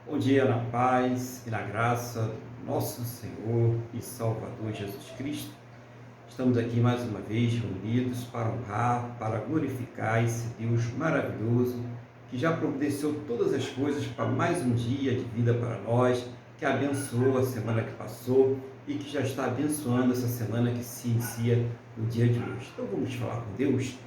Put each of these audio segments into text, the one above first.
Bom dia na paz e na graça do nosso Senhor e Salvador Jesus Cristo. Estamos aqui mais uma vez reunidos para honrar, para glorificar esse Deus maravilhoso que já providenciou todas as coisas para mais um dia de vida para nós, que abençoou a semana que passou e que já está abençoando essa semana que se inicia no dia de hoje. Então vamos falar com Deus.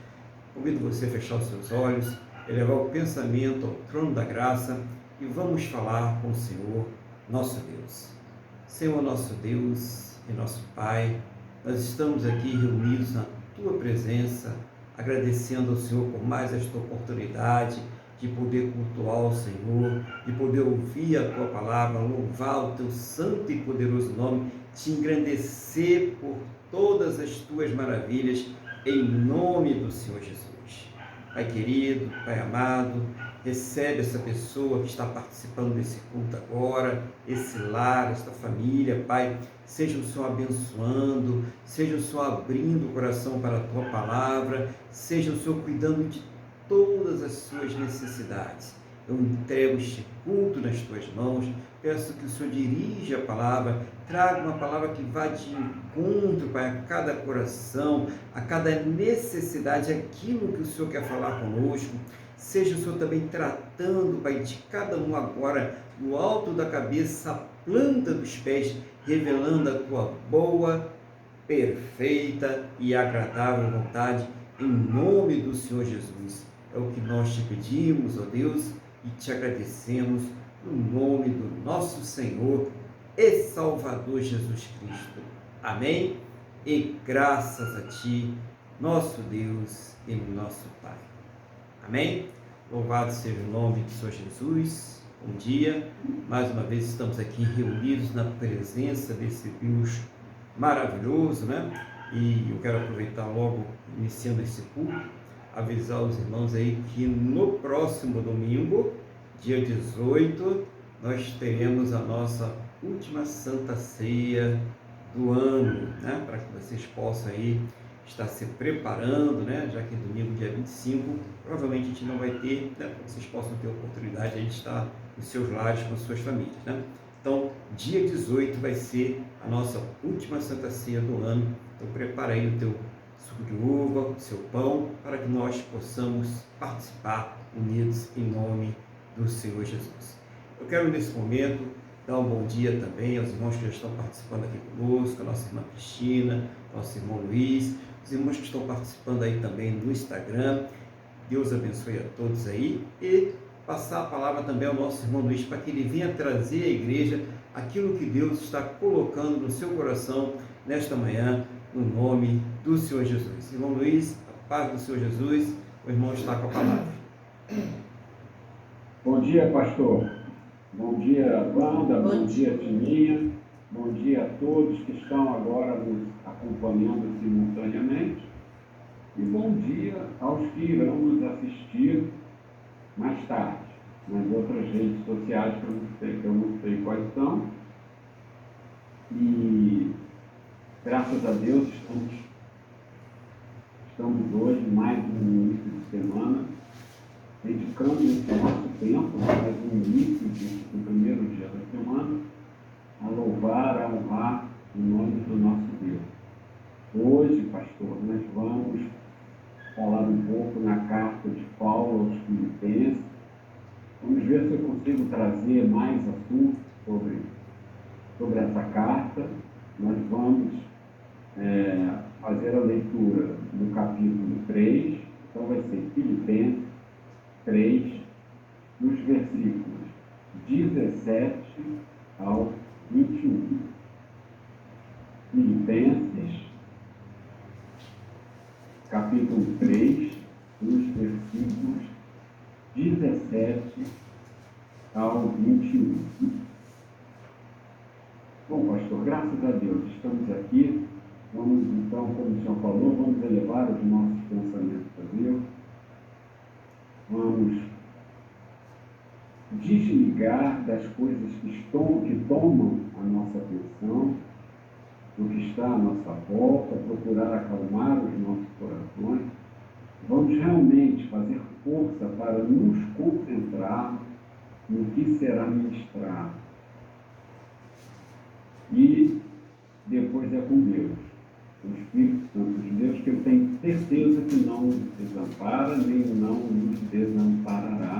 Convido você a fechar os seus olhos, elevar o pensamento ao trono da graça e vamos falar com o Senhor, nosso Deus. Senhor, nosso Deus e nosso Pai, nós estamos aqui reunidos na Tua presença, agradecendo ao Senhor por mais esta oportunidade de poder cultuar o Senhor, de poder ouvir a Tua palavra, louvar o Teu santo e poderoso nome, te engrandecer por todas as Tuas maravilhas, em nome do Senhor Jesus. Pai querido, Pai amado, recebe essa pessoa que está participando desse culto agora, esse lar, esta família, Pai, seja o Senhor abençoando, seja o Senhor abrindo o coração para a Tua palavra, seja o Senhor cuidando de todas as suas necessidades. Eu entrego este culto nas Tuas mãos, peço que o Senhor dirija a palavra, traga uma palavra que vá de encontro, Pai, a cada coração, a cada necessidade, aquilo que o Senhor quer falar conosco. Seja o Senhor também tratando, Pai, de cada um agora, no alto da cabeça, a planta dos pés, revelando a Tua boa, perfeita e agradável vontade, em nome do Senhor Jesus. É o que nós te pedimos, ó Deus, e te agradecemos, no nome do nosso Senhor e Salvador Jesus Cristo. Amém? E graças a Ti, nosso Deus e nosso Pai. Amém? Louvado seja o nome do Senhor Jesus. Bom dia. Mais uma vez estamos aqui reunidos na presença desse Deus maravilhoso, né? E eu quero aproveitar logo, iniciando esse culto, avisar os irmãos aí que no próximo domingo, dia 18, nós teremos a nossa última Santa Ceia do ano, né? Para que vocês possam aí estar se preparando, né? Já que domingo, dia 25, provavelmente a gente não vai ter, né? Para que vocês possam ter a oportunidade de estar nos seus lares com as suas famílias, né? Então, dia 18 vai ser a nossa última Santa Ceia do ano. Então, prepara aí o teu suco de uva, o seu pão, para que nós possamos participar unidos em nome do Senhor Jesus. Eu quero, nesse momento, dar um bom dia também aos irmãos que já estão participando aqui conosco, a nossa irmã Cristina, nosso irmão Luiz, os irmãos que estão participando aí também no Instagram. Deus abençoe a todos aí e passar a palavra também ao nosso irmão Luiz, para que ele venha trazer à igreja aquilo que Deus está colocando no seu coração nesta manhã, no nome do Senhor Jesus. Irmão Luiz, a paz do Senhor Jesus, o irmão está com a palavra. Bom dia, pastor. Bom dia, Wanda. Bom dia, Tininha. Bom dia a todos que estão agora nos acompanhando simultaneamente. E bom dia aos que irão nos assistir mais tarde, nas outras redes sociais que eu não sei quais são. E graças a Deus estamos hoje, mais um início de semana, dedicando esse nosso tempo, mais um início do primeiro dia da semana, a louvar, a honrar o nome do nosso Deus. Hoje, pastor, nós vamos falar um pouco na carta de Paulo aos Filipenses. Vamos ver se eu consigo trazer mais assuntos sobre essa carta. Nós vamos fazer a leitura no capítulo 3, então vai ser Filipenses 3, nos versículos 17 ao 21. Filipenses, capítulo 3, nos versículos 17 ao 21. Bom, pastor, graças a Deus, estamos aqui. Vamos, então, como o senhor falou, vamos elevar os nossos pensamentos a Deus. Vamos desligar das coisas que tomam a nossa atenção, do que está à nossa volta, procurar acalmar os nossos corações. Vamos realmente fazer força para nos concentrarmos no que será ministrado. E depois é com Deus, o Espírito Santo de Deus, que eu tenho certeza que não nos desampara, nem não nos desamparará.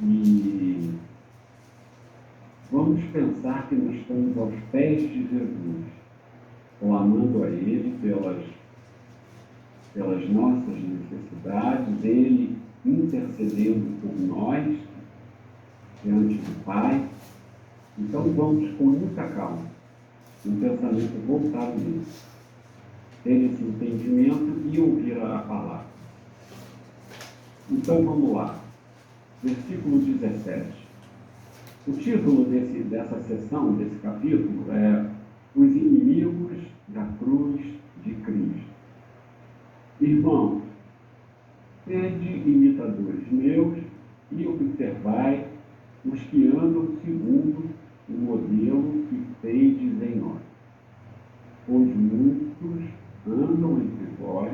E vamos pensar que nós estamos aos pés de Jesus, clamando a Ele pelas nossas necessidades, Ele intercedendo por nós diante do Pai. Então vamos com muita calma, um pensamento voltado nisso, ter esse entendimento e ouvir a palavra. Então vamos lá, versículo 17. O título dessa sessão, desse capítulo, é Os Inimigos da Cruz de Cristo. Irmãos, sede imitadores meus e observai os que andam segundo o modelo que tendes em nós. Pois muitos andam entre vós,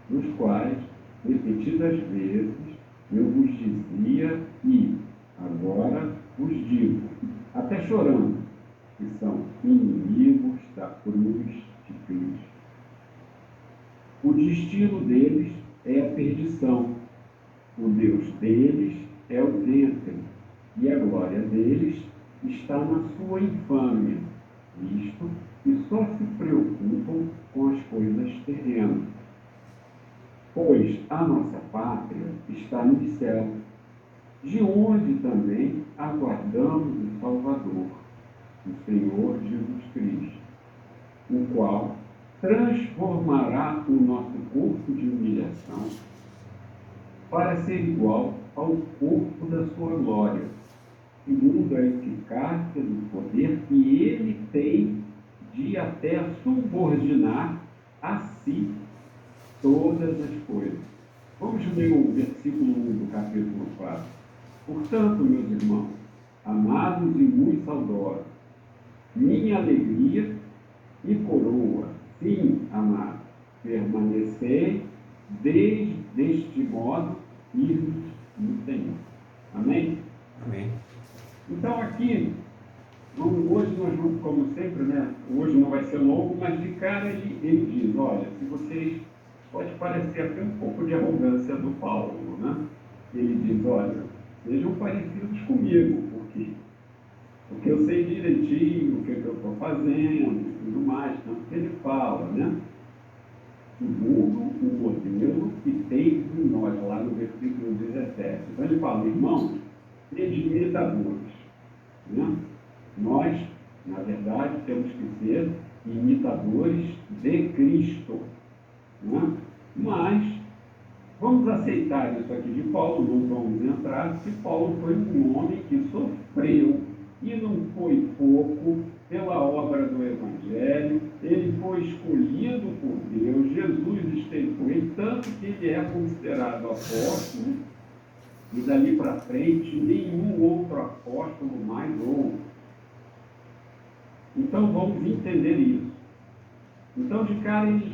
dos quais, repetidas vezes, eu vos dizia e agora vos digo, até chorando, que são inimigos da cruz de Cristo. O destino deles é a perdição, o Deus deles é o ventre, e a glória deles está na sua infâmia, visto que só se preocupam com as coisas terrenas. Pois a nossa pátria está no céu, de onde também aguardamos o Salvador, o Senhor Jesus Cristo, o qual transformará o nosso corpo de humilhação para ser igual ao corpo da sua glória, segundo a eficácia do poder que ele tem de até subordinar a si todas as coisas. Vamos ler o versículo 1 do capítulo 4. Portanto, meus irmãos, amados e muito saudosos, minha alegria e coroa, sim, amado, permanecei deste modo firmes no Senhor. Amém? Amém. Então aqui, hoje nós vamos, como sempre, né? Hoje não vai ser longo, mas de cara ele diz, olha, se vocês, pode parecer até um pouco de arrogância do Paulo, né? Ele diz, olha, sejam parecidos comigo, porque eu sei direitinho o que eu estou fazendo e tudo mais, então ele fala, né? Segundo o modelo que tem em nós, lá no versículo 17. Então ele fala, irmãos, sede imitadores, né? Nós, na verdade, temos que ser imitadores de Cristo, né? Mas vamos aceitar isso aqui de Paulo, não vamos entrar, que Paulo foi um homem que sofreu, e não foi pouco, pela obra do Evangelho. Ele foi escolhido por Deus, Jesus esteve com ele, tanto que ele é considerado apóstolo, e dali para frente nenhum outro apóstolo mais houve. Então vamos entender isso. Então de cara ele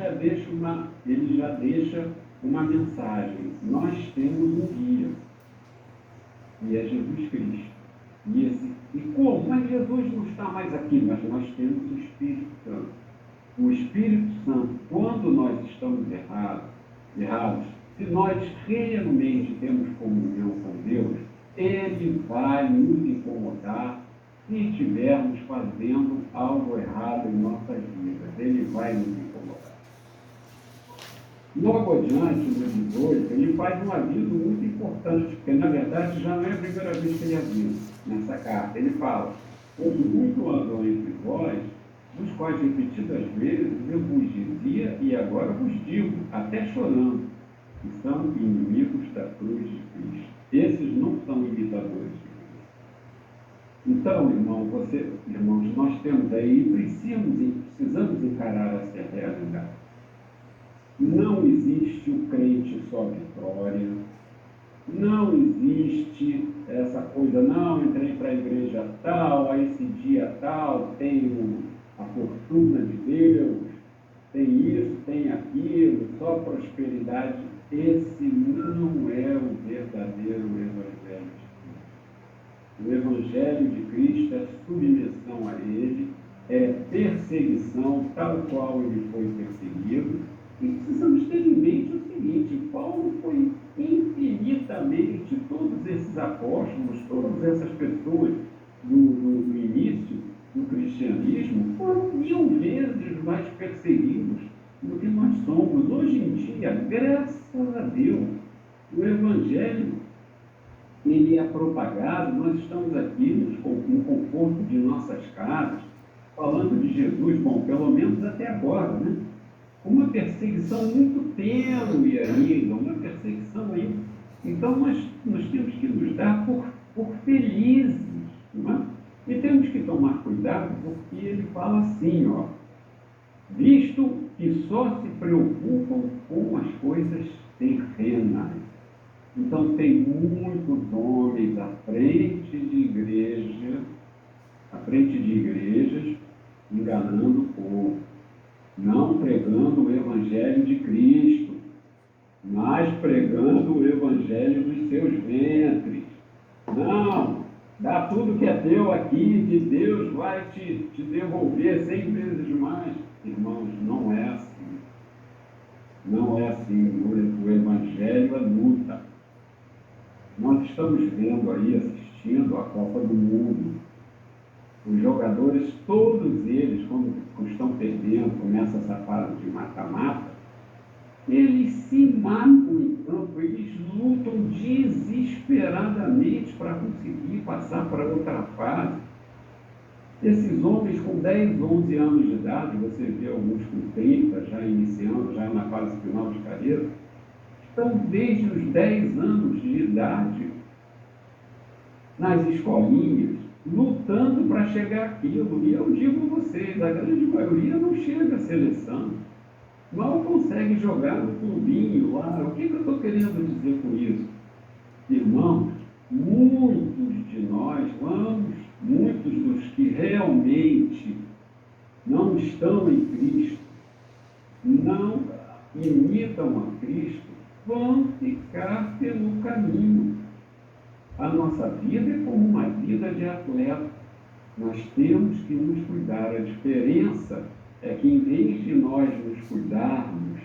já deixa uma mensagem. Nós temos um guia, e é Jesus Cristo. E como? Mas Jesus não está mais aqui, mas nós temos o Espírito Santo. O Espírito Santo, quando nós estamos errados, se nós realmente temos comunhão com Deus, Ele vai nos incomodar se estivermos fazendo algo errado em nossas vidas. Ele vai nos incomodar. Logo adiante, no 18, ele faz um aviso muito importante, porque na verdade já não é a primeira vez que ele avisa nessa carta. Ele fala, pois muito andam entre vós, dos quais repetidas vezes eu vos dizia e agora vos digo, até chorando, que são inimigos da cruz de Cristo. Esses não são imitadores de Cristo. Então, irmãos, nós temos aí, precisamos encarar essa realidade. Não existe o crente só vitória, não existe essa coisa, não, entrei para a igreja tal, a esse dia tal, tenho a fortuna de Deus, tem isso, tem aquilo, só prosperidade. Esse não é o verdadeiro Evangelho de Cristo. O Evangelho de Cristo é submissão a Ele, é perseguição tal qual Ele foi perseguido. E precisamos ter em mente o seguinte: Paulo foi infinitamente, todos esses apóstolos, todas essas pessoas do início do cristianismo foram 1000 vezes mais perseguidos do que nós somos. Hoje em dia, graças a Deus, o Evangelho ele é propagado, nós estamos aqui no conforto de nossas casas, falando de Jesus, bom, pelo menos até agora, né? Uma perseguição muito tênue ainda, uma perseguição aí. Então nós temos que nos dar por felizes, não é? E temos que tomar cuidado, porque ele fala assim, ó, visto que só se preocupam com as coisas terrenas. Então tem muitos homens à frente de igrejas, enganando o povo, não pregando o Evangelho de Cristo, mas pregando o Evangelho dos seus ventres. Não, dá tudo que é teu aqui, que Deus vai te devolver 100 vezes mais. Irmãos, não é assim. Não é assim. O Evangelho é luta. Nós estamos vendo aí, assistindo a Copa do Mundo, os jogadores, todos eles, quando estão perdendo, começa essa fase de mata-mata, eles se matam em campo, eles lutam desesperadamente para conseguir passar para outra fase. Esses homens com 10, 11 anos de idade, você vê alguns com 30, já iniciando, já na fase final de carreira, estão desde os 10 anos de idade nas escolinhas, lutando para chegar àquilo. E eu digo a vocês, a grande maioria não chega à seleção, mal consegue jogar no clubinho lá. O que eu estou querendo dizer com isso? Irmãos, muitos de nós muitos dos que realmente não estão em Cristo, não imitam a Cristo, vão ficar pelo caminho. A nossa vida é como uma vida de atleta. Nós temos que nos cuidar. A diferença é que, em vez de nós nos cuidarmos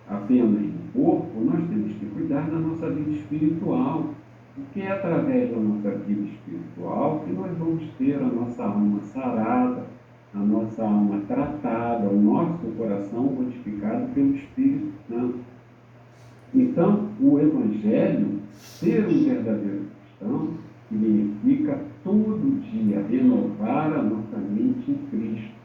apenas do corpo, nós temos que cuidar da nossa vida espiritual. Porque é através da nossa vida espiritual que nós vamos ter a nossa alma sarada, a nossa alma tratada, o nosso coração mortificado pelo Espírito Santo. Então, o Evangelho, ser um verdadeiro cristão, significa todo dia renovar a nossa mente em Cristo.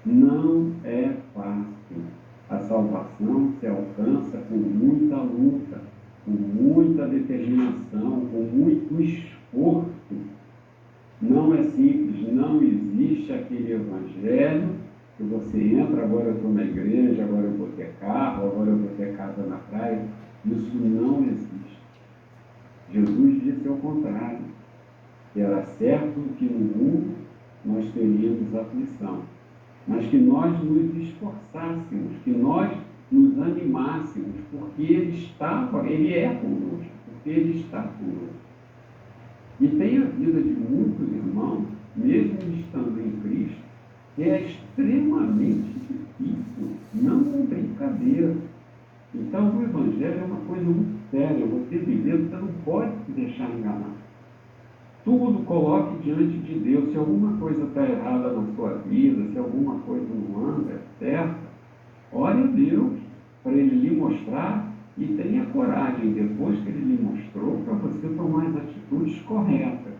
Não é fácil. A salvação se alcança com muita luta, com muita determinação, com muito esforço. Não é simples, não existe aquele Evangelho que você entra, agora eu estou na igreja, agora eu vou ter carro, agora eu vou ter casa na praia. Isso não existe. Jesus disse ao contrário, que era certo que no mundo nós teríamos aflição, mas que nós nos esforçássemos, que nós nos animássemos, porque Ele é conosco, porque Ele está conosco. E tem a vida de muitos irmãos, mesmo estando em Cristo, que é extremamente difícil, não é brincadeira. Então o Evangelho é uma coisa muito séria, você vivendo, você não pode se deixar enganar. Tudo coloque diante de Deus. Se alguma coisa está errada na sua vida, se alguma coisa não anda certa, ore a Deus para Ele lhe mostrar e tenha coragem, depois que Ele lhe mostrou, para você tomar as atitudes corretas.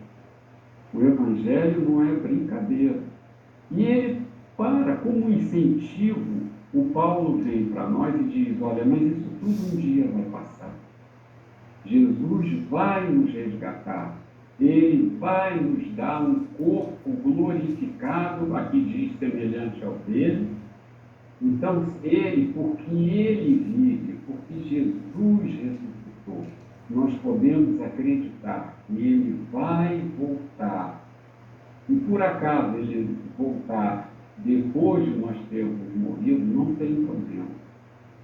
O Evangelho não é brincadeira. E ele, como incentivo, o Paulo vem para nós e diz, olha, mas isso tudo um dia vai passar. Jesus vai nos resgatar. Ele vai nos dar um corpo glorificado, aqui diz semelhante ao dele. Então, porque ele vive, porque Jesus ressuscitou, nós podemos acreditar que ele vai voltar. E por acaso ele voltar depois de nós termos morrido, não tem problema.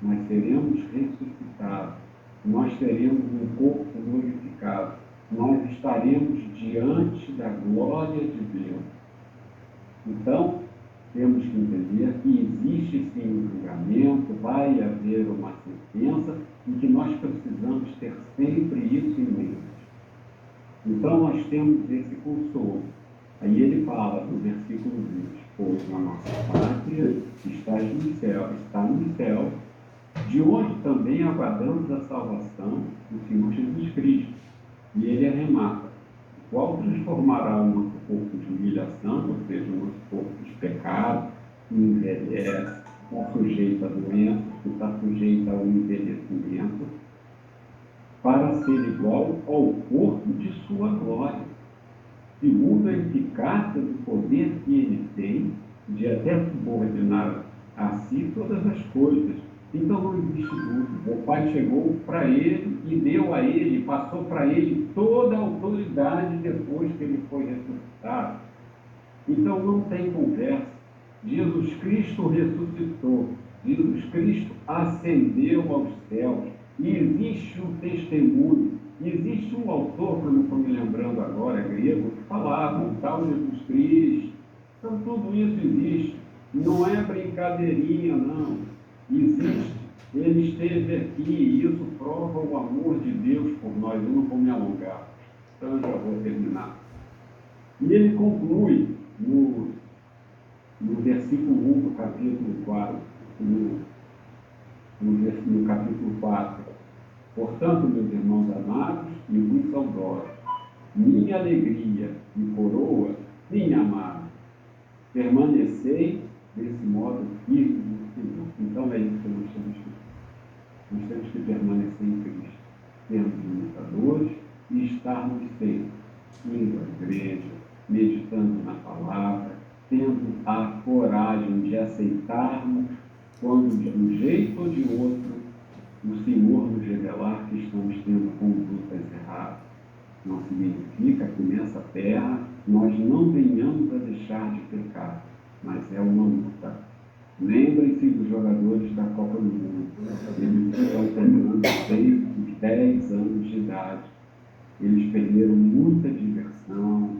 Nós seremos ressuscitados. Nós teremos um corpo glorificado. nós estaremos diante da glória de Deus. Então, temos que entender que existe sim um julgamento, vai haver uma sentença e que nós precisamos ter sempre isso em mente. Então, nós temos esse consolo. Aí ele fala no versículo 20: pois a nossa pátria está no céu, de onde também aguardamos a salvação do Senhor Jesus Cristo. E ele arremata: o qual transformará o nosso corpo de humilhação, ou seja, o nosso corpo de pecado, que envelhece, está sujeito a doenças, que está sujeito ao envelhecimento, para ser igual ao corpo de sua glória, segundo a eficácia do poder que ele tem de até subordinar a si todas as coisas. Então não existe dúvida. O Pai chegou para ele e deu a ele, passou para ele toda a autoridade depois que ele foi ressuscitado. Então não tem conversa. Jesus Cristo ressuscitou. Jesus Cristo ascendeu aos céus. E existe um testemunho. Existe um autor, que eu não estou me lembrando agora, grego, que falava, um tal Jesus Cristo. Então tudo isso existe. Não é brincadeirinha, não. Existe. Ele esteve aqui e isso prova o amor de Deus por nós. Eu não vou me alongar, então eu já vou terminar. E ele conclui no versículo 1 do capítulo 4, no capítulo 4. Portanto, meus irmãos amados e muito saudosos, minha alegria e coroa, minha amada, permanecei desse modo firme no Senhor. Então é isso que nós temos que permanecer em Cristo, sermos imitadores e estarmos sempre indo à igreja, meditando na palavra, tendo a coragem de aceitarmos quando de um jeito ou de outro o Senhor nos revelar que estamos tendo condutas erradas. Não significa que nessa terra nós não venhamos a deixar de pecar, mas é uma luta. Lembrem-se dos jogadores da Copa do Mundo. Eles estão terminando 10 anos de idade. Eles perderam muita diversão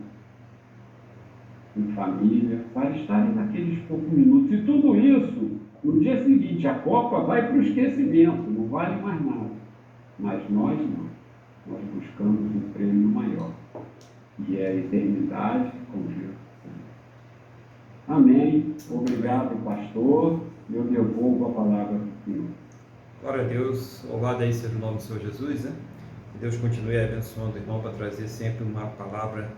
em família para estarem naqueles poucos minutos. E tudo isso, no dia seguinte, a Copa vai para o esquecimento, não vale mais nada. Mas nós não. Nós buscamos um prêmio maior, que é a eternidade com Jesus. Amém. Obrigado, pastor. Eu devolvo a palavra para o Senhor. Glória a Deus. Louvado aí seja o nome do Senhor Jesus, né? Que Deus continue abençoando o irmão para trazer sempre uma palavra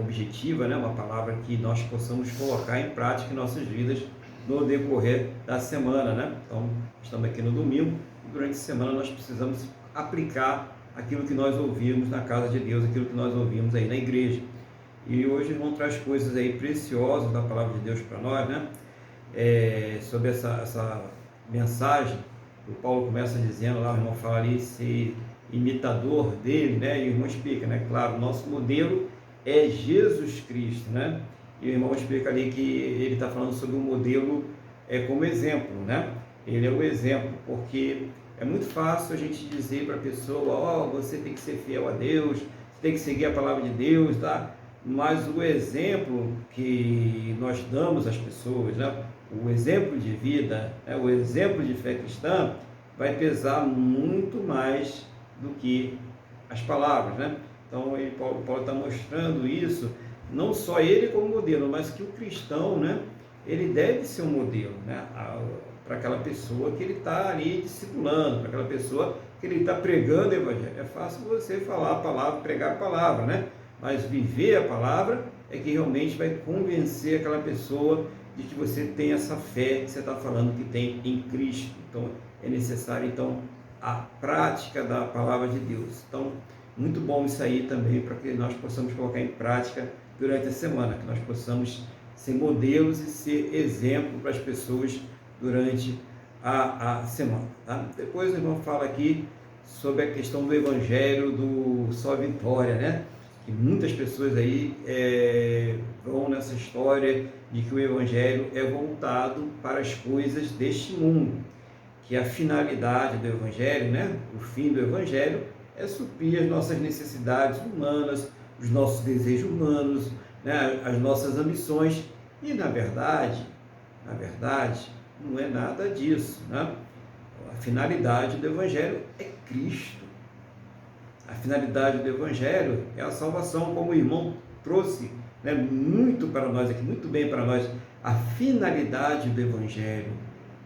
objetiva, né? Uma palavra que nós possamos colocar em prática em nossas vidas no decorrer da semana, né? Então, estamos aqui no domingo e durante a semana nós precisamos aplicar aquilo que nós ouvimos na casa de Deus, aquilo que nós ouvimos aí na igreja. E hoje o irmão traz coisas aí preciosas da palavra de Deus para nós, né? Sobre essa mensagem, o Paulo começa dizendo lá, o irmão fala ali, ser imitador dele, né? E o irmão explica, né? Claro, o nosso modelo é Jesus Cristo, né? E o irmão explica ali que ele está falando sobre o modelo como exemplo, né? Ele é o exemplo, porque é muito fácil a gente dizer para a pessoa, você tem que ser fiel a Deus, você tem que seguir a palavra de Deus, tá? Mas o exemplo que nós damos às pessoas, né? O exemplo de vida, né? O exemplo de fé cristã vai pesar muito mais do que as palavras, né? Então, Paulo está mostrando isso, não só ele como modelo, mas que o cristão, né? Ele deve ser um modelo, né? Para aquela pessoa que ele está ali discipulando, para aquela pessoa que ele está pregando o evangelho. É fácil você falar a palavra, pregar a palavra, né? Mas viver a palavra é que realmente vai convencer aquela pessoa de que você tem essa fé que você está falando que tem em Cristo. Então, é necessário, então, a prática da palavra de Deus. Então, muito bom isso aí também, para que nós possamos colocar em prática durante a semana, que nós possamos ser modelos e ser exemplo para as pessoas durante a semana. Tá? Depois o irmão fala aqui sobre a questão do evangelho do só vitória, né? Que muitas pessoas aí vão nessa história de que o evangelho é voltado para as coisas deste mundo, que a finalidade do evangelho, né? O fim do evangelho é suprir as nossas necessidades humanas, os nossos desejos humanos, né, as nossas ambições. E na verdade, não é nada disso, né? A finalidade do Evangelho é Cristo. A finalidade do Evangelho é a salvação, como o irmão trouxe, né, muito para nós aqui, muito bem para nós. A finalidade do Evangelho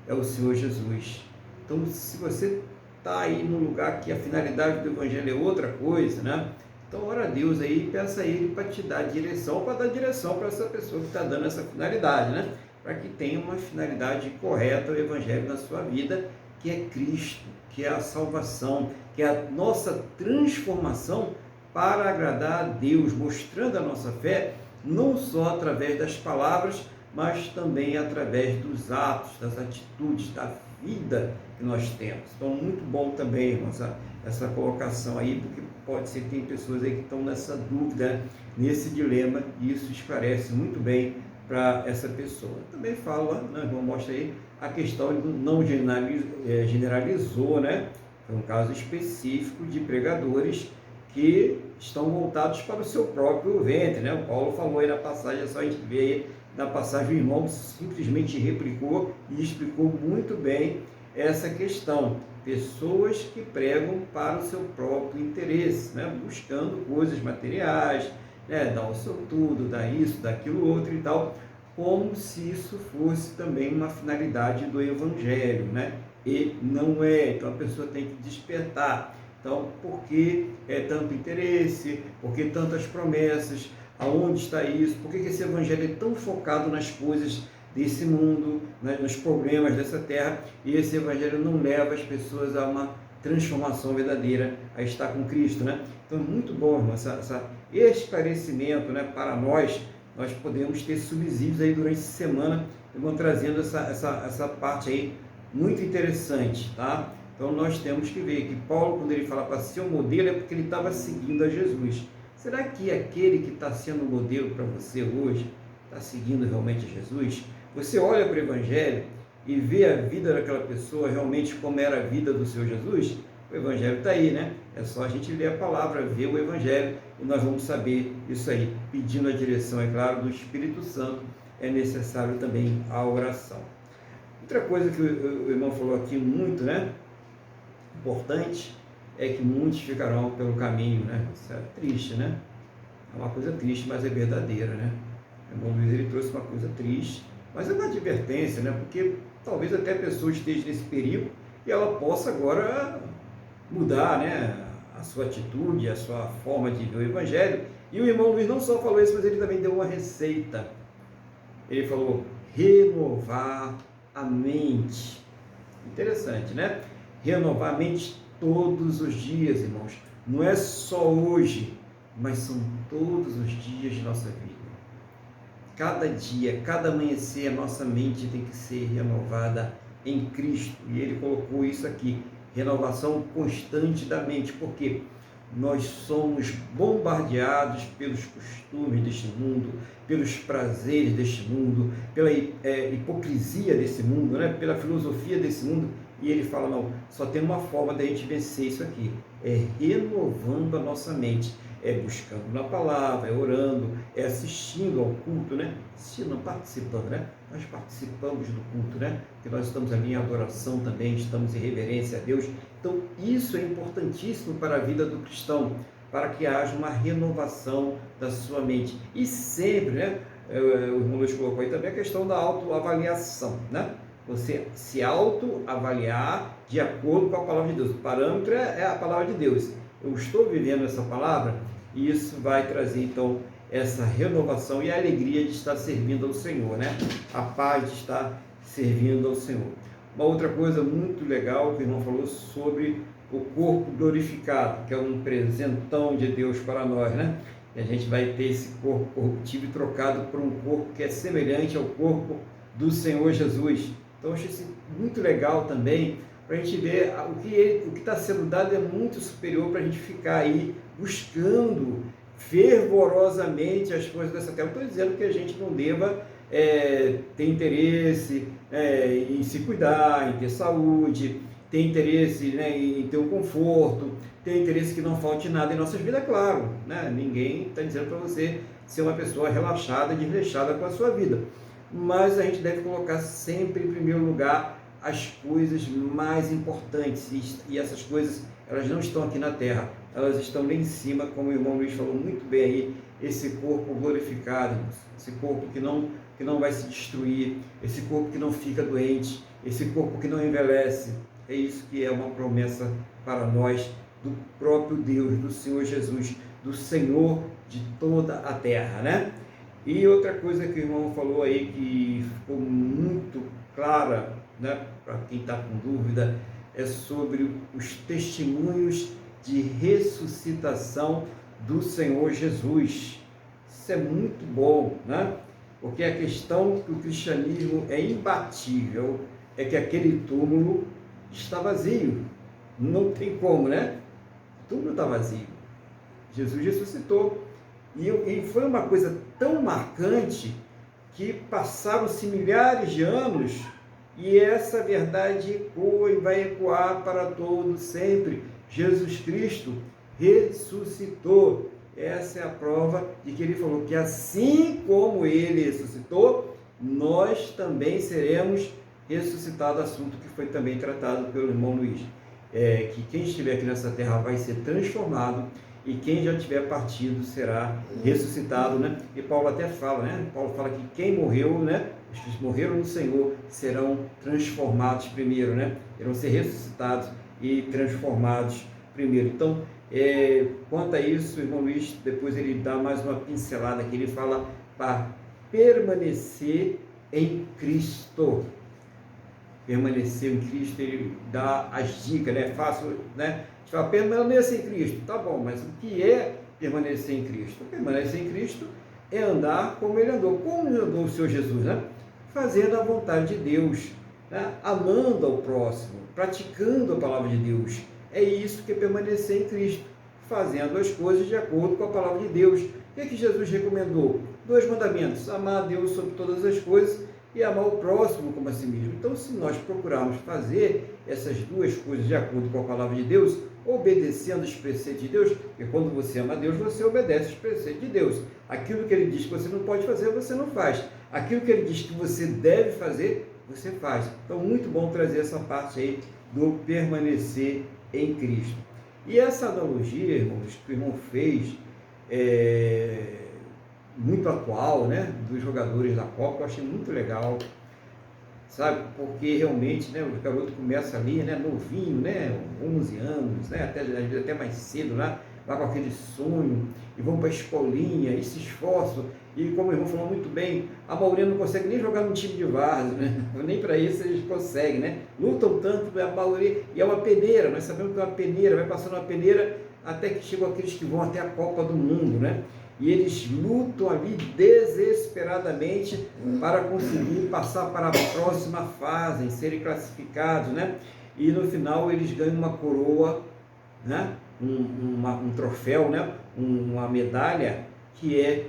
é o Senhor Jesus. Então, se você está aí num lugar que a finalidade do Evangelho é outra coisa, né? Então, ora a Deus aí e peça a Ele para te dar direção, para dar direção para essa pessoa que está dando essa finalidade, né? Para que tenha uma finalidade correta o Evangelho na sua vida, que é Cristo, que é a salvação, que é a nossa transformação para agradar a Deus, mostrando a nossa fé, não só através das palavras, mas também através dos atos, das atitudes, da vida que nós temos. Então, muito bom também, irmãos, essa colocação aí, porque pode ser que tem pessoas aí que estão nessa dúvida, nesse dilema, e isso esclarece muito bem para essa pessoa. Também fala, né, irmão, mostra aí, a questão não generalizou, né? Foi um caso específico de pregadores que estão voltados para o seu próprio ventre, né? O Paulo falou aí na passagem, é só a gente ver aí na passagem, o irmão simplesmente replicou e explicou muito bem essa questão. Pessoas que pregam para o seu próprio interesse, né? Buscando coisas materiais, né? Dar o seu tudo, dar isso, daquilo outro e tal, como se isso fosse também uma finalidade do Evangelho, né? E não é. Então a pessoa tem que despertar. Então, por que é tanto interesse? Por que tantas promessas? Aonde está isso? Por que esse Evangelho é tão focado nas coisas desse mundo, né, nos problemas dessa terra, e esse Evangelho não leva as pessoas a uma transformação verdadeira, a estar com Cristo, né? Então é muito bom, irmão, esse esclarecimento, né, para nós podemos ter subsídios aí durante a semana, e vão trazendo essa parte aí muito interessante, tá? Então nós temos que ver que Paulo, quando ele fala para ser um modelo, é porque ele estava seguindo a Jesus. Será que aquele que está sendo modelo para você hoje está seguindo realmente Jesus? Você olha para o Evangelho e vê a vida daquela pessoa realmente como era a vida do Senhor Jesus? O Evangelho está aí, né? É só a gente ler a palavra, ver o Evangelho, e nós vamos saber isso aí. Pedindo a direção, é claro, do Espírito Santo, é necessário também a oração. Outra coisa que o irmão falou aqui muito, né? Importante, é que muitos ficarão pelo caminho, né? Isso é triste, né? É uma coisa triste, mas é verdadeira, né? O irmão Luiz, ele trouxe uma coisa triste, mas é uma advertência, né? Porque talvez até a pessoa esteja nesse perigo e ela possa agora mudar, né, a sua atitude, a sua forma de ver o Evangelho. E o irmão Luiz não só falou isso, mas ele também deu uma receita. Ele falou: renovar a mente. Interessante, né? Renovar a mente todos os dias, irmãos. Não é só hoje, mas são todos os dias de nossa vida. Cada dia, cada amanhecer, a nossa mente tem que ser renovada em Cristo. E ele colocou isso aqui: renovação constante da mente, porque nós somos bombardeados pelos costumes deste mundo, pelos prazeres deste mundo, pela hipocrisia desse mundo, né? Pela filosofia desse mundo. E ele fala: não, só tem uma forma da gente vencer isso aqui, é renovando a nossa mente, é buscando na palavra, é orando, é assistindo ao culto, né? Se não participando, né? Nós participamos do culto, né? Porque nós estamos ali em adoração também, estamos em reverência a Deus. Então, isso é importantíssimo para a vida do cristão, para que haja uma renovação da sua mente. E sempre, né? O irmão Luiz colocou aí também a questão da autoavaliação, né? Você se autoavaliar de acordo com a palavra de Deus. O parâmetro é a palavra de Deus. Eu estou vivendo essa palavra, e isso vai trazer, então, essa renovação e a alegria de estar servindo ao Senhor, né? A paz de estar servindo ao Senhor. Uma outra coisa muito legal que o irmão falou sobre o corpo glorificado, que é um presentão de Deus para nós, né? E a gente vai ter esse corpo corruptível trocado por um corpo que é semelhante ao corpo do Senhor Jesus. Então, eu achei isso muito legal também, para a gente ver o que está sendo dado é muito superior para a gente ficar aí buscando fervorosamente as coisas dessa terra. Não estou dizendo que a gente não deva ter interesse em se cuidar, em ter saúde, tem interesse, né, em ter um conforto, tem interesse que não falte nada em nossas vidas, é claro, né? Ninguém está dizendo para você ser uma pessoa relaxada, desleixada com a sua vida, mas a gente deve colocar sempre em primeiro lugar as coisas mais importantes, e essas coisas, elas não estão aqui na terra, elas estão lá em cima, como o irmão Luiz falou muito bem aí, esse corpo glorificado, esse corpo que não vai se destruir, esse corpo que não fica doente, esse corpo que não envelhece. É isso que é uma promessa para nós, do próprio Deus, do Senhor Jesus, do Senhor de toda a terra, né? E outra coisa que o irmão falou aí, que ficou muito clara, né, para quem está com dúvida, é sobre os testemunhos de ressuscitação do Senhor Jesus. Isso é muito bom, né? Porque a questão que o cristianismo é imbatível é que aquele túmulo está vazio. Não tem como, né? O túmulo está vazio. Jesus ressuscitou. E foi uma coisa tão marcante que passaram-se milhares de anos e essa verdade ecoa e vai ecoar para todos sempre. Jesus Cristo ressuscitou. Essa é a prova de que ele falou que assim como ele ressuscitou, nós também seremos ressuscitados, assunto que foi também tratado pelo irmão Luiz. Que quem estiver aqui nessa terra vai ser transformado e quem já tiver partido será ressuscitado, né? E Paulo até fala, né? Paulo fala que quem morreu, né? Os que morreram no Senhor serão transformados primeiro, né? Irão ser ressuscitados e transformados primeiro. Então, quanto a isso, o irmão Luiz, depois ele dá mais uma pincelada que ele fala para permanecer em Cristo. Permanecer em Cristo, ele dá as dicas, né? Fácil, né? A gente fala, permanecer em Cristo, tá bom, mas o que é permanecer em Cristo? Permanecer em Cristo é andar como ele andou. Como andou o Senhor Jesus, né? Fazendo a vontade de Deus, né? Amando ao próximo, praticando a palavra de Deus. É isso que é permanecer em Cristo, fazendo as coisas de acordo com a palavra de Deus. O que é que Jesus recomendou? 2 mandamentos: amar a Deus sobre todas as coisas e amar o próximo como a si mesmo. Então, se nós procurarmos fazer essas duas coisas de acordo com a palavra de Deus, obedecendo os preceitos de Deus, porque quando você ama a Deus, você obedece os preceitos de Deus. Aquilo que ele diz que você não pode fazer, você não faz. Aquilo que ele diz que você deve fazer, você faz. Então, muito bom trazer essa parte aí do permanecer em Cristo. E essa analogia, irmãos, que o irmão fez, muito atual, né, dos jogadores da Copa, eu achei muito legal, sabe, porque realmente, né, o garoto começa ali, né, novinho, né, 11 anos, né, até, às vezes até mais cedo, lá com aquele sonho, e vão para a escolinha, e se esforçam, e como o irmão falou muito bem, a maioria não consegue nem jogar num time de várzea, né, nem para isso eles conseguem, né, lutam tanto, a maioria, e é uma peneira, nós sabemos que é uma peneira, vai passando uma peneira, até que chegam aqueles que vão até a Copa do Mundo, né, e eles lutam ali desesperadamente para conseguir passar para a próxima fase, serem classificados, né? E no final eles ganham uma coroa, né? Um troféu, né? Uma medalha que é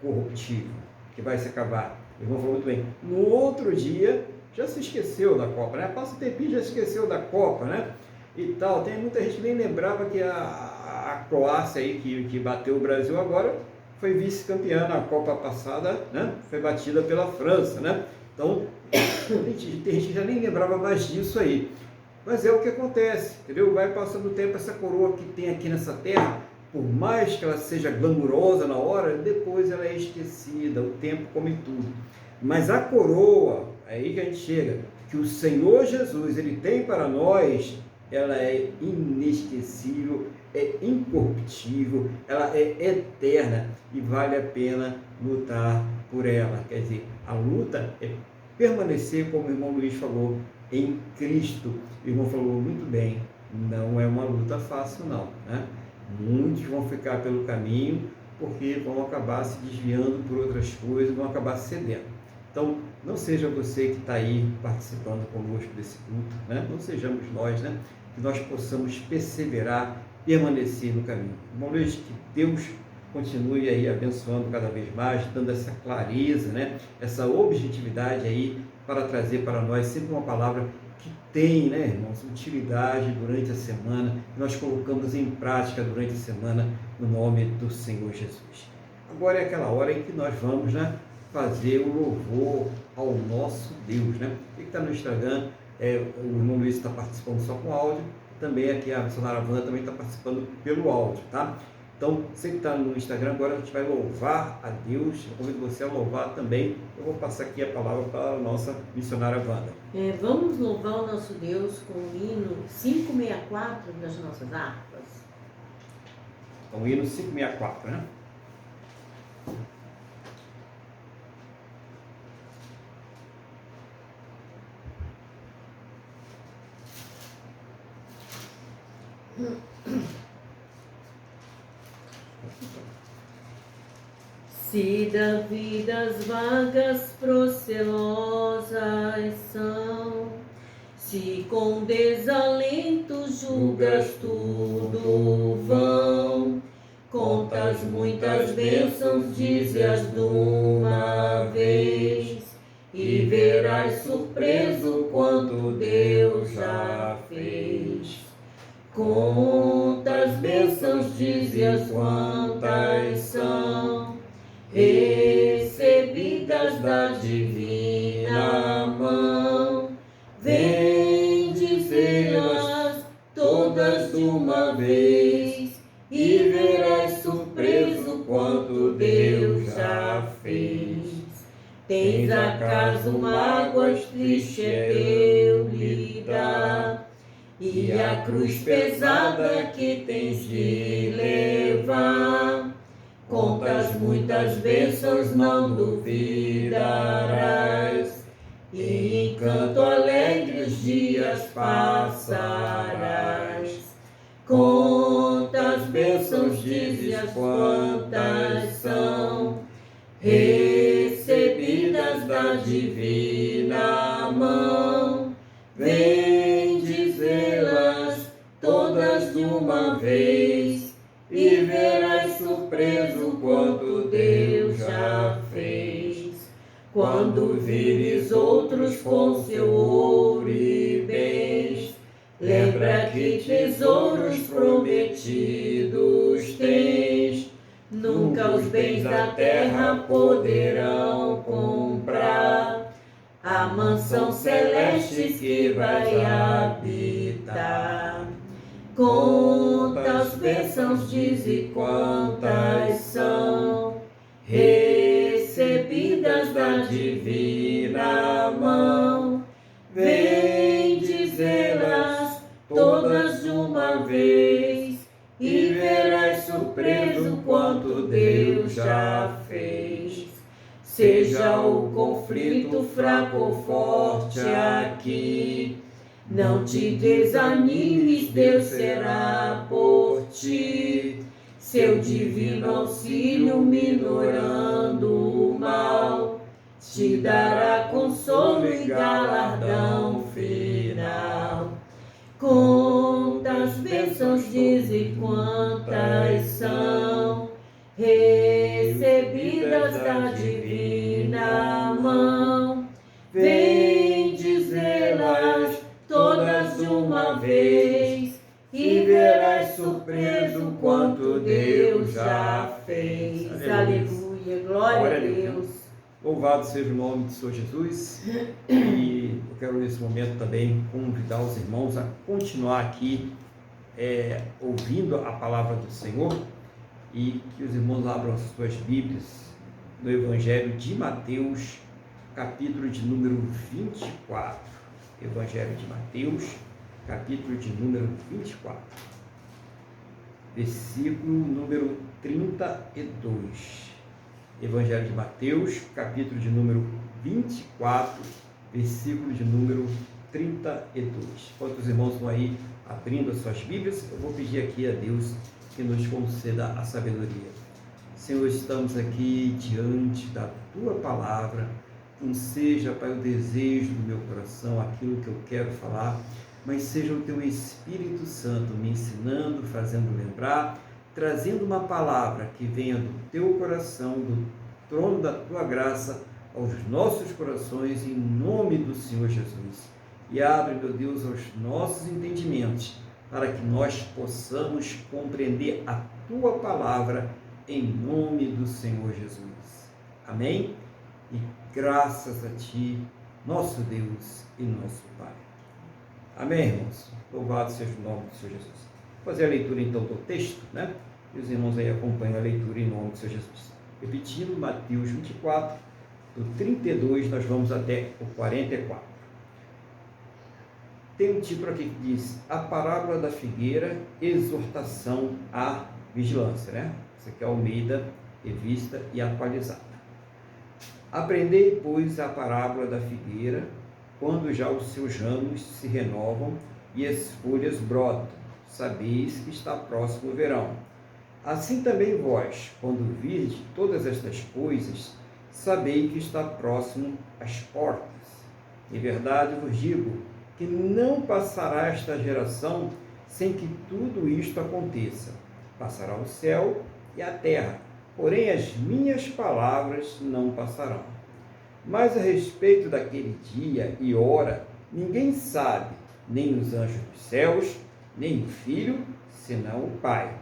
corruptível, que vai se acabar. O irmão falou muito bem. No outro dia já se esqueceu da Copa, né? Passa um tempinho, já se esqueceu da Copa, né? E tal. Tem muita gente que nem lembrava que a Croácia aí que bateu o Brasil agora foi vice-campeã na Copa passada, né? Foi batida pela França, né? Então, tem gente que já nem lembrava mais disso aí. Mas é o que acontece, entendeu? Vai passando o tempo, essa coroa que tem aqui nessa terra, por mais que ela seja glamurosa na hora, depois ela é esquecida, o tempo come tudo. Mas a coroa, é aí que a gente chega, que o Senhor Jesus, ele tem para nós, ela é inesquecível, é incorruptível, ela é eterna e vale a pena lutar por ela. Quer dizer, a luta é permanecer, como o irmão Luiz falou, em Cristo. O irmão falou muito bem, não é uma luta fácil não, né? Muitos vão ficar pelo caminho porque vão acabar se desviando por outras coisas, vão acabar cedendo. Então, não seja você que está aí participando conosco desse culto, né? Não sejamos nós, né? Que nós possamos perseverar, permanecer no caminho. Irmão Luiz, que Deus continue aí abençoando cada vez mais, dando essa clareza, né? Essa objetividade aí para trazer para nós sempre uma palavra que tem, né, irmãos, utilidade durante a semana, que nós colocamos em prática durante a semana, no nome do Senhor Jesus. Agora é aquela hora em que nós vamos, né, fazer o louvor ao nosso Deus, né? E que está no Instagram, o irmão Luiz está participando só com áudio, também aqui a missionária Wanda também está participando pelo áudio, tá? Então, você que está no Instagram, agora a gente vai louvar a Deus. Eu convido você a louvar também. Eu vou passar aqui a palavra para a nossa missionária Wanda. Vamos louvar o nosso Deus com o hino 564 das nossas harpas. Então, o hino 564, né? Se da vida as vagas procelosas são, se com desalento julgas tudo vão, contas muitas bênçãos, dize-as de uma vez, e verás surpreso quanto Deus já fez. Quantas bênçãos, dize-as quantas são, recebidas da divina mão, vem dizê-las todas de uma vez, e verás surpreso quanto Deus já fez. Tens acaso mágoas, triste é teu lidar, e a cruz pesada que tens de levar, contas muitas bênçãos não duvidarás, e em canto alegre os dias passarás. Quantas bênçãos, dizes quantas são, recebidas da divina mão, vem dizê-las todas de uma vez, e verás surpreso quanto Deus já fez. Quando vires outros com seu ouro e bens, lembra que tesouros prometidos tens. Nunca os bens da terra poderão comprar a mansão celeste que vai habitar. Quantas bênçãos, dize quantas são, recebidas da divina mão, vem dizê-las todas de uma vez, e verás surpreso quanto Deus já fez. Seja o conflito fraco ou forte aqui, não te desanimes, Deus será por ti. Seu divino auxílio minorando o mal, te dará consolo e galardão final. Quantas bênçãos, dize quantas são, recebidas da divina mão, vem dizê-las todas de uma vez, e verás surpreso quanto Deus já fez. Aleluia, glória a Deus. Louvado seja o nome do Senhor Jesus. E eu quero nesse momento também convidar os irmãos a continuar aqui ouvindo a palavra do Senhor, e que os irmãos abram as suas Bíblias no Evangelho de Mateus, capítulo de número 24. Evangelho de Mateus, capítulo de número 24, versículo número 32. Evangelho de Mateus, capítulo de número 24, versículo de número 32. Enquanto os irmãos vão aí abrindo as suas Bíblias, eu vou pedir aqui a Deus que nos conceda a sabedoria. Senhor, estamos aqui diante da Tua Palavra. Não seja, Pai, o desejo do meu coração, aquilo que eu quero falar, mas seja o Teu Espírito Santo me ensinando, fazendo lembrar, trazendo uma palavra que venha do Teu coração, do trono da Tua graça, aos nossos corações, em nome do Senhor Jesus. e abre, meu Deus, os nossos entendimentos, para que nós possamos compreender a Tua palavra, em nome do Senhor Jesus. Amém? E graças a Ti, nosso Deus e nosso Pai. Amém, irmãos? Louvado seja o nome do Senhor Jesus. Vou fazer a leitura então do texto, né? E os irmãos aí acompanham a leitura em nome do Senhor Jesus. Repetindo, Mateus 24, do 32, nós vamos até o 44. Tem um título aqui que diz: A parábola da figueira, exortação à vigilância, né? Isso aqui é Almeida, revista e atualizada. Aprendei, pois, a parábola da figueira, quando já os seus ramos se renovam e as folhas brotam, sabeis que está próximo o verão. Assim também vós, quando virdes todas estas coisas, sabei que está próximo às portas. Em verdade vos digo que não passará esta geração sem que tudo isto aconteça. Passará o céu e a terra, porém as minhas palavras não passarão. Mas a respeito daquele dia e hora, ninguém sabe, nem os anjos dos céus, nem o Filho, senão o Pai.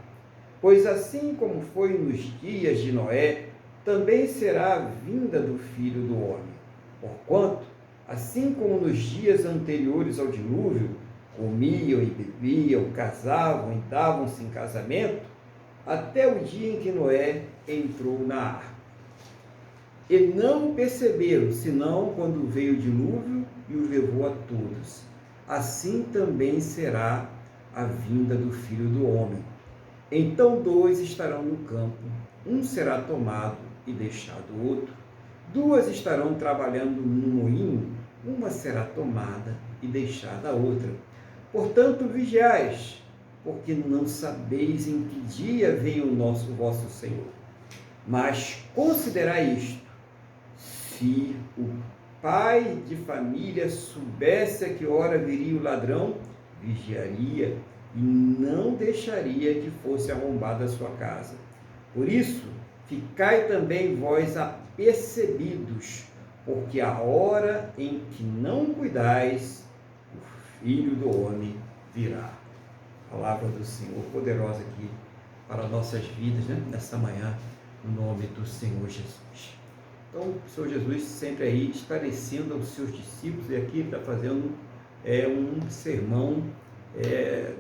Pois assim como foi nos dias de Noé, também será a vinda do Filho do Homem. Porquanto, assim como nos dias anteriores ao dilúvio, comiam e bebiam, casavam e davam-se em casamento, até o dia em que Noé entrou na arca. E não perceberam, senão quando veio o dilúvio e os levou a todos. Assim também será a vinda do Filho do Homem. Então 2 estarão no campo, um será tomado e deixado o outro. 2 estarão trabalhando no moinho, uma será tomada e deixada a outra. Portanto, vigiais, porque não sabeis em que dia vem o vosso Senhor. Mas considerai isto: se o pai de família soubesse a que hora viria o ladrão, vigiaria e não deixaria que fosse arrombada a sua casa. Por isso, ficai também vós apercebidos, porque a hora em que não cuidais, o Filho do Homem virá. Palavra do Senhor poderosa aqui para nossas vidas, né? Nessa manhã, no nome do Senhor Jesus. Então, o Senhor Jesus sempre aí esclarecendo aos seus discípulos, e aqui está fazendo um sermão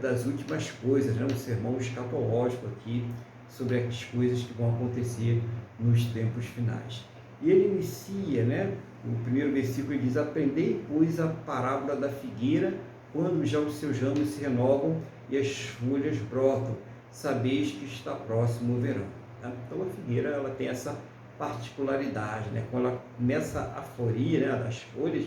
das últimas coisas, né? Um sermão escatológico aqui sobre as coisas que vão acontecer nos tempos finais. E ele inicia, né? O primeiro versículo ele diz: Aprendei, pois, a parábola da figueira, quando já os seus ramos se renovam e as folhas brotam, sabeis que está próximo o verão. Então a figueira ela tem essa particularidade, né? Quando ela começa a florir, né, das folhas,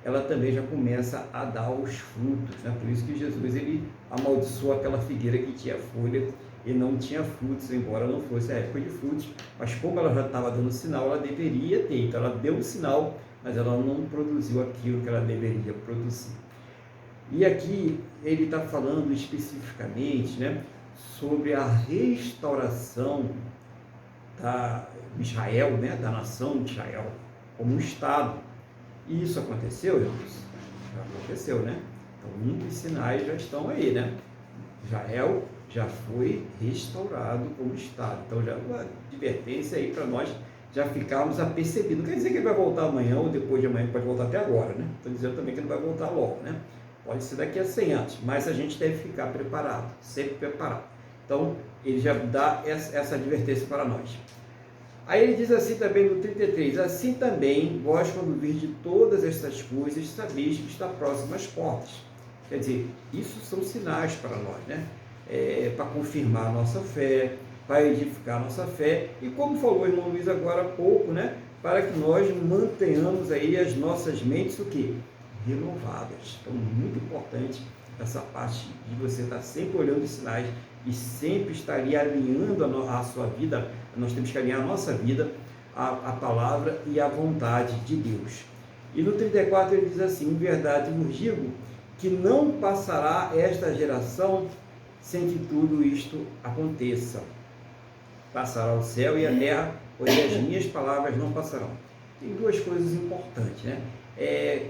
ela também já começa a dar os frutos, né? Por isso que Jesus ele amaldiçoou aquela figueira que tinha folha e não tinha frutos, embora não fosse a época de frutos, mas como ela já estava dando sinal, ela deveria ter. Então ela deu um sinal, mas ela não produziu aquilo que ela deveria produzir. E aqui ele está falando especificamente, né, sobre a restauração da Israel, né, da nação de Israel, como um Estado. E isso aconteceu, irmãos? Já aconteceu, né? Então, muitos sinais já estão aí, né? Israel já foi restaurado como Estado. Então, já uma advertência aí para nós já ficarmos apercebidos. Não quer dizer que ele vai voltar amanhã ou depois de amanhã, pode voltar até agora, né? Estou dizendo também que ele vai voltar logo, né? Pode ser daqui a 100 anos, mas a gente deve ficar preparado, sempre preparado. Então, ele já dá essa advertência para nós. Aí ele diz assim também no 33, assim também, vós quando virdes todas estas coisas, sabeis que está próximo às portas. Quer dizer, isso são sinais para nós, né? Para confirmar a nossa fé, para edificar a nossa fé, e como falou o irmão Luiz agora há pouco, né? Para que nós mantenhamos aí as nossas mentes, o quê? Renovadas. Então, muito importante essa parte de você estar sempre olhando os sinais e sempre estar ali alinhando a sua vida. Nós temos que alinhar a nossa vida, a palavra e a vontade de Deus. E no 34 ele diz assim: em verdade vos digo que não passará esta geração sem que tudo isto aconteça. Passará o céu e a terra, porém as minhas palavras não passarão. Tem duas coisas importantes, né?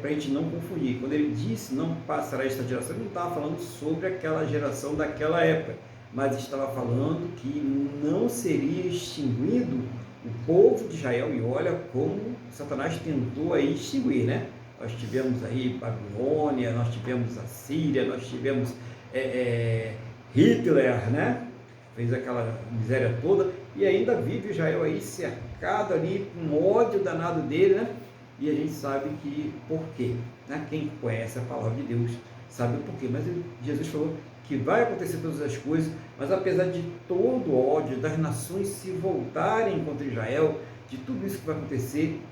para a gente não confundir. Quando ele disse não passará esta geração, ele não estava falando sobre aquela geração daquela época, mas estava falando que não seria extinguido o povo de Israel. E olha como Satanás tentou aí extinguir, né? Nós tivemos aí Babilônia, nós tivemos a Síria, nós tivemos Hitler, né? Fez aquela miséria toda, e ainda vive Israel aí cercado ali, com ódio danado dele, né? E a gente sabe que por quê, né? Quem conhece a palavra de Deus sabe o porquê, mas Jesus falou que vai acontecer todas as coisas, mas apesar de todo o ódio, das nações se voltarem contra Israel, de tudo isso que vai acontecer,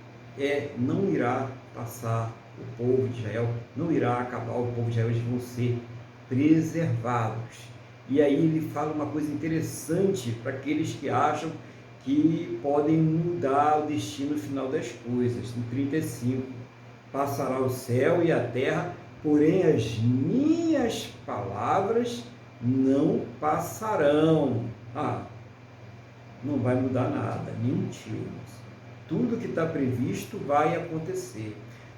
não irá passar o povo de Israel, não irá acabar o povo de Israel, eles vão ser preservados. E aí ele fala uma coisa interessante para aqueles que acham que podem mudar o destino final das coisas. No 35, passará o céu e a terra, porém as minhas palavras não passarão. Não vai mudar nada, mentira. Tudo que está previsto vai acontecer.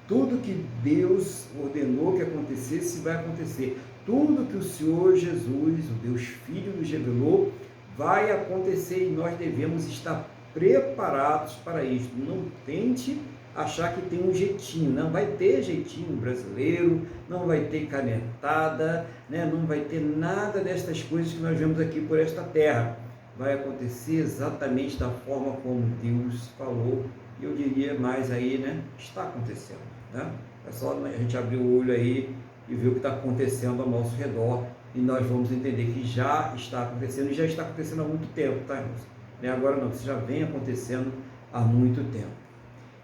Tudo que Deus ordenou que acontecesse vai acontecer. Tudo que o Senhor Jesus, o Deus Filho, nos revelou, vai acontecer e nós devemos estar preparados para isso. Não tente achar que tem um jeitinho, não vai ter jeitinho brasileiro, não vai ter canetada, né? Não vai ter nada destas coisas que nós vemos aqui por esta terra. Vai acontecer exatamente da forma como Deus falou, e eu diria mais aí, né? Está acontecendo, né? É só a gente abrir o olho aí e ver o que está acontecendo ao nosso redor, e nós vamos entender que já está acontecendo, e já está acontecendo há muito tempo, tá, irmãos? Não é agora não, isso já vem acontecendo há muito tempo.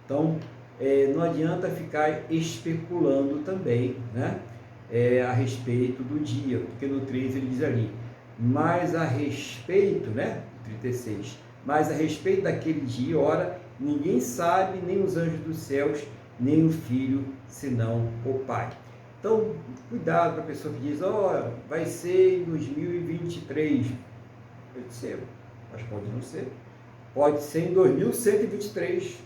Então, não adianta ficar especulando também, né? A respeito do dia, porque no 3 ele diz ali, mas a respeito, né? 36, mas a respeito daquele dia e hora, ninguém sabe, nem os anjos dos céus, nem o Filho, senão o Pai. Então, cuidado com a pessoa que diz, vai ser em 2023. Pode ser, mas pode não ser. Pode ser em 2123,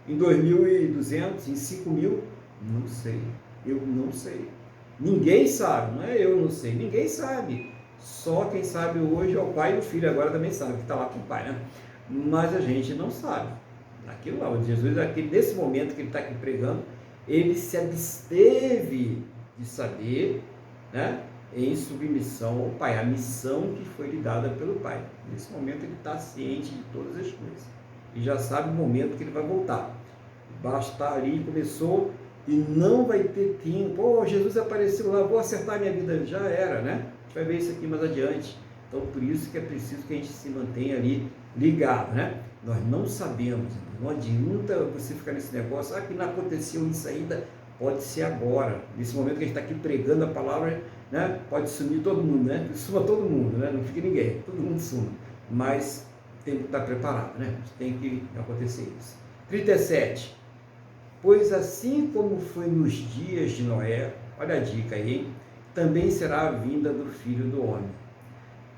em 2200, em 5000, não sei. Eu não sei. Ninguém sabe, não é eu não sei, ninguém sabe. Só quem sabe hoje é o Pai e o Filho, agora também sabe, que está lá com o Pai, né? Mas a gente não sabe. Aquilo lá, o Jesus, nesse momento que ele está aqui pregando, ele se absteve de saber, né, em submissão ao Pai, a missão que foi lhe dada pelo Pai. Nesse momento ele está ciente de todas as coisas e já sabe o momento que ele vai voltar. Basta estar ali, começou e não vai ter tempo. Jesus apareceu lá, vou acertar minha vida. Já era, né? A gente vai ver isso aqui mais adiante. Então, por isso que é preciso que a gente se mantenha ali ligado, né? Nós não sabemos, não adianta você ficar nesse negócio, que não aconteceu isso ainda, pode ser agora, nesse momento que a gente está aqui pregando a palavra, né? Pode sumir todo mundo, né? Suma todo mundo, né? Não fique ninguém, todo mundo suma, mas tem que estar preparado, né? Tem que acontecer isso. 37, pois assim como foi nos dias de Noé, olha a dica aí, hein? Também será a vinda do Filho do Homem.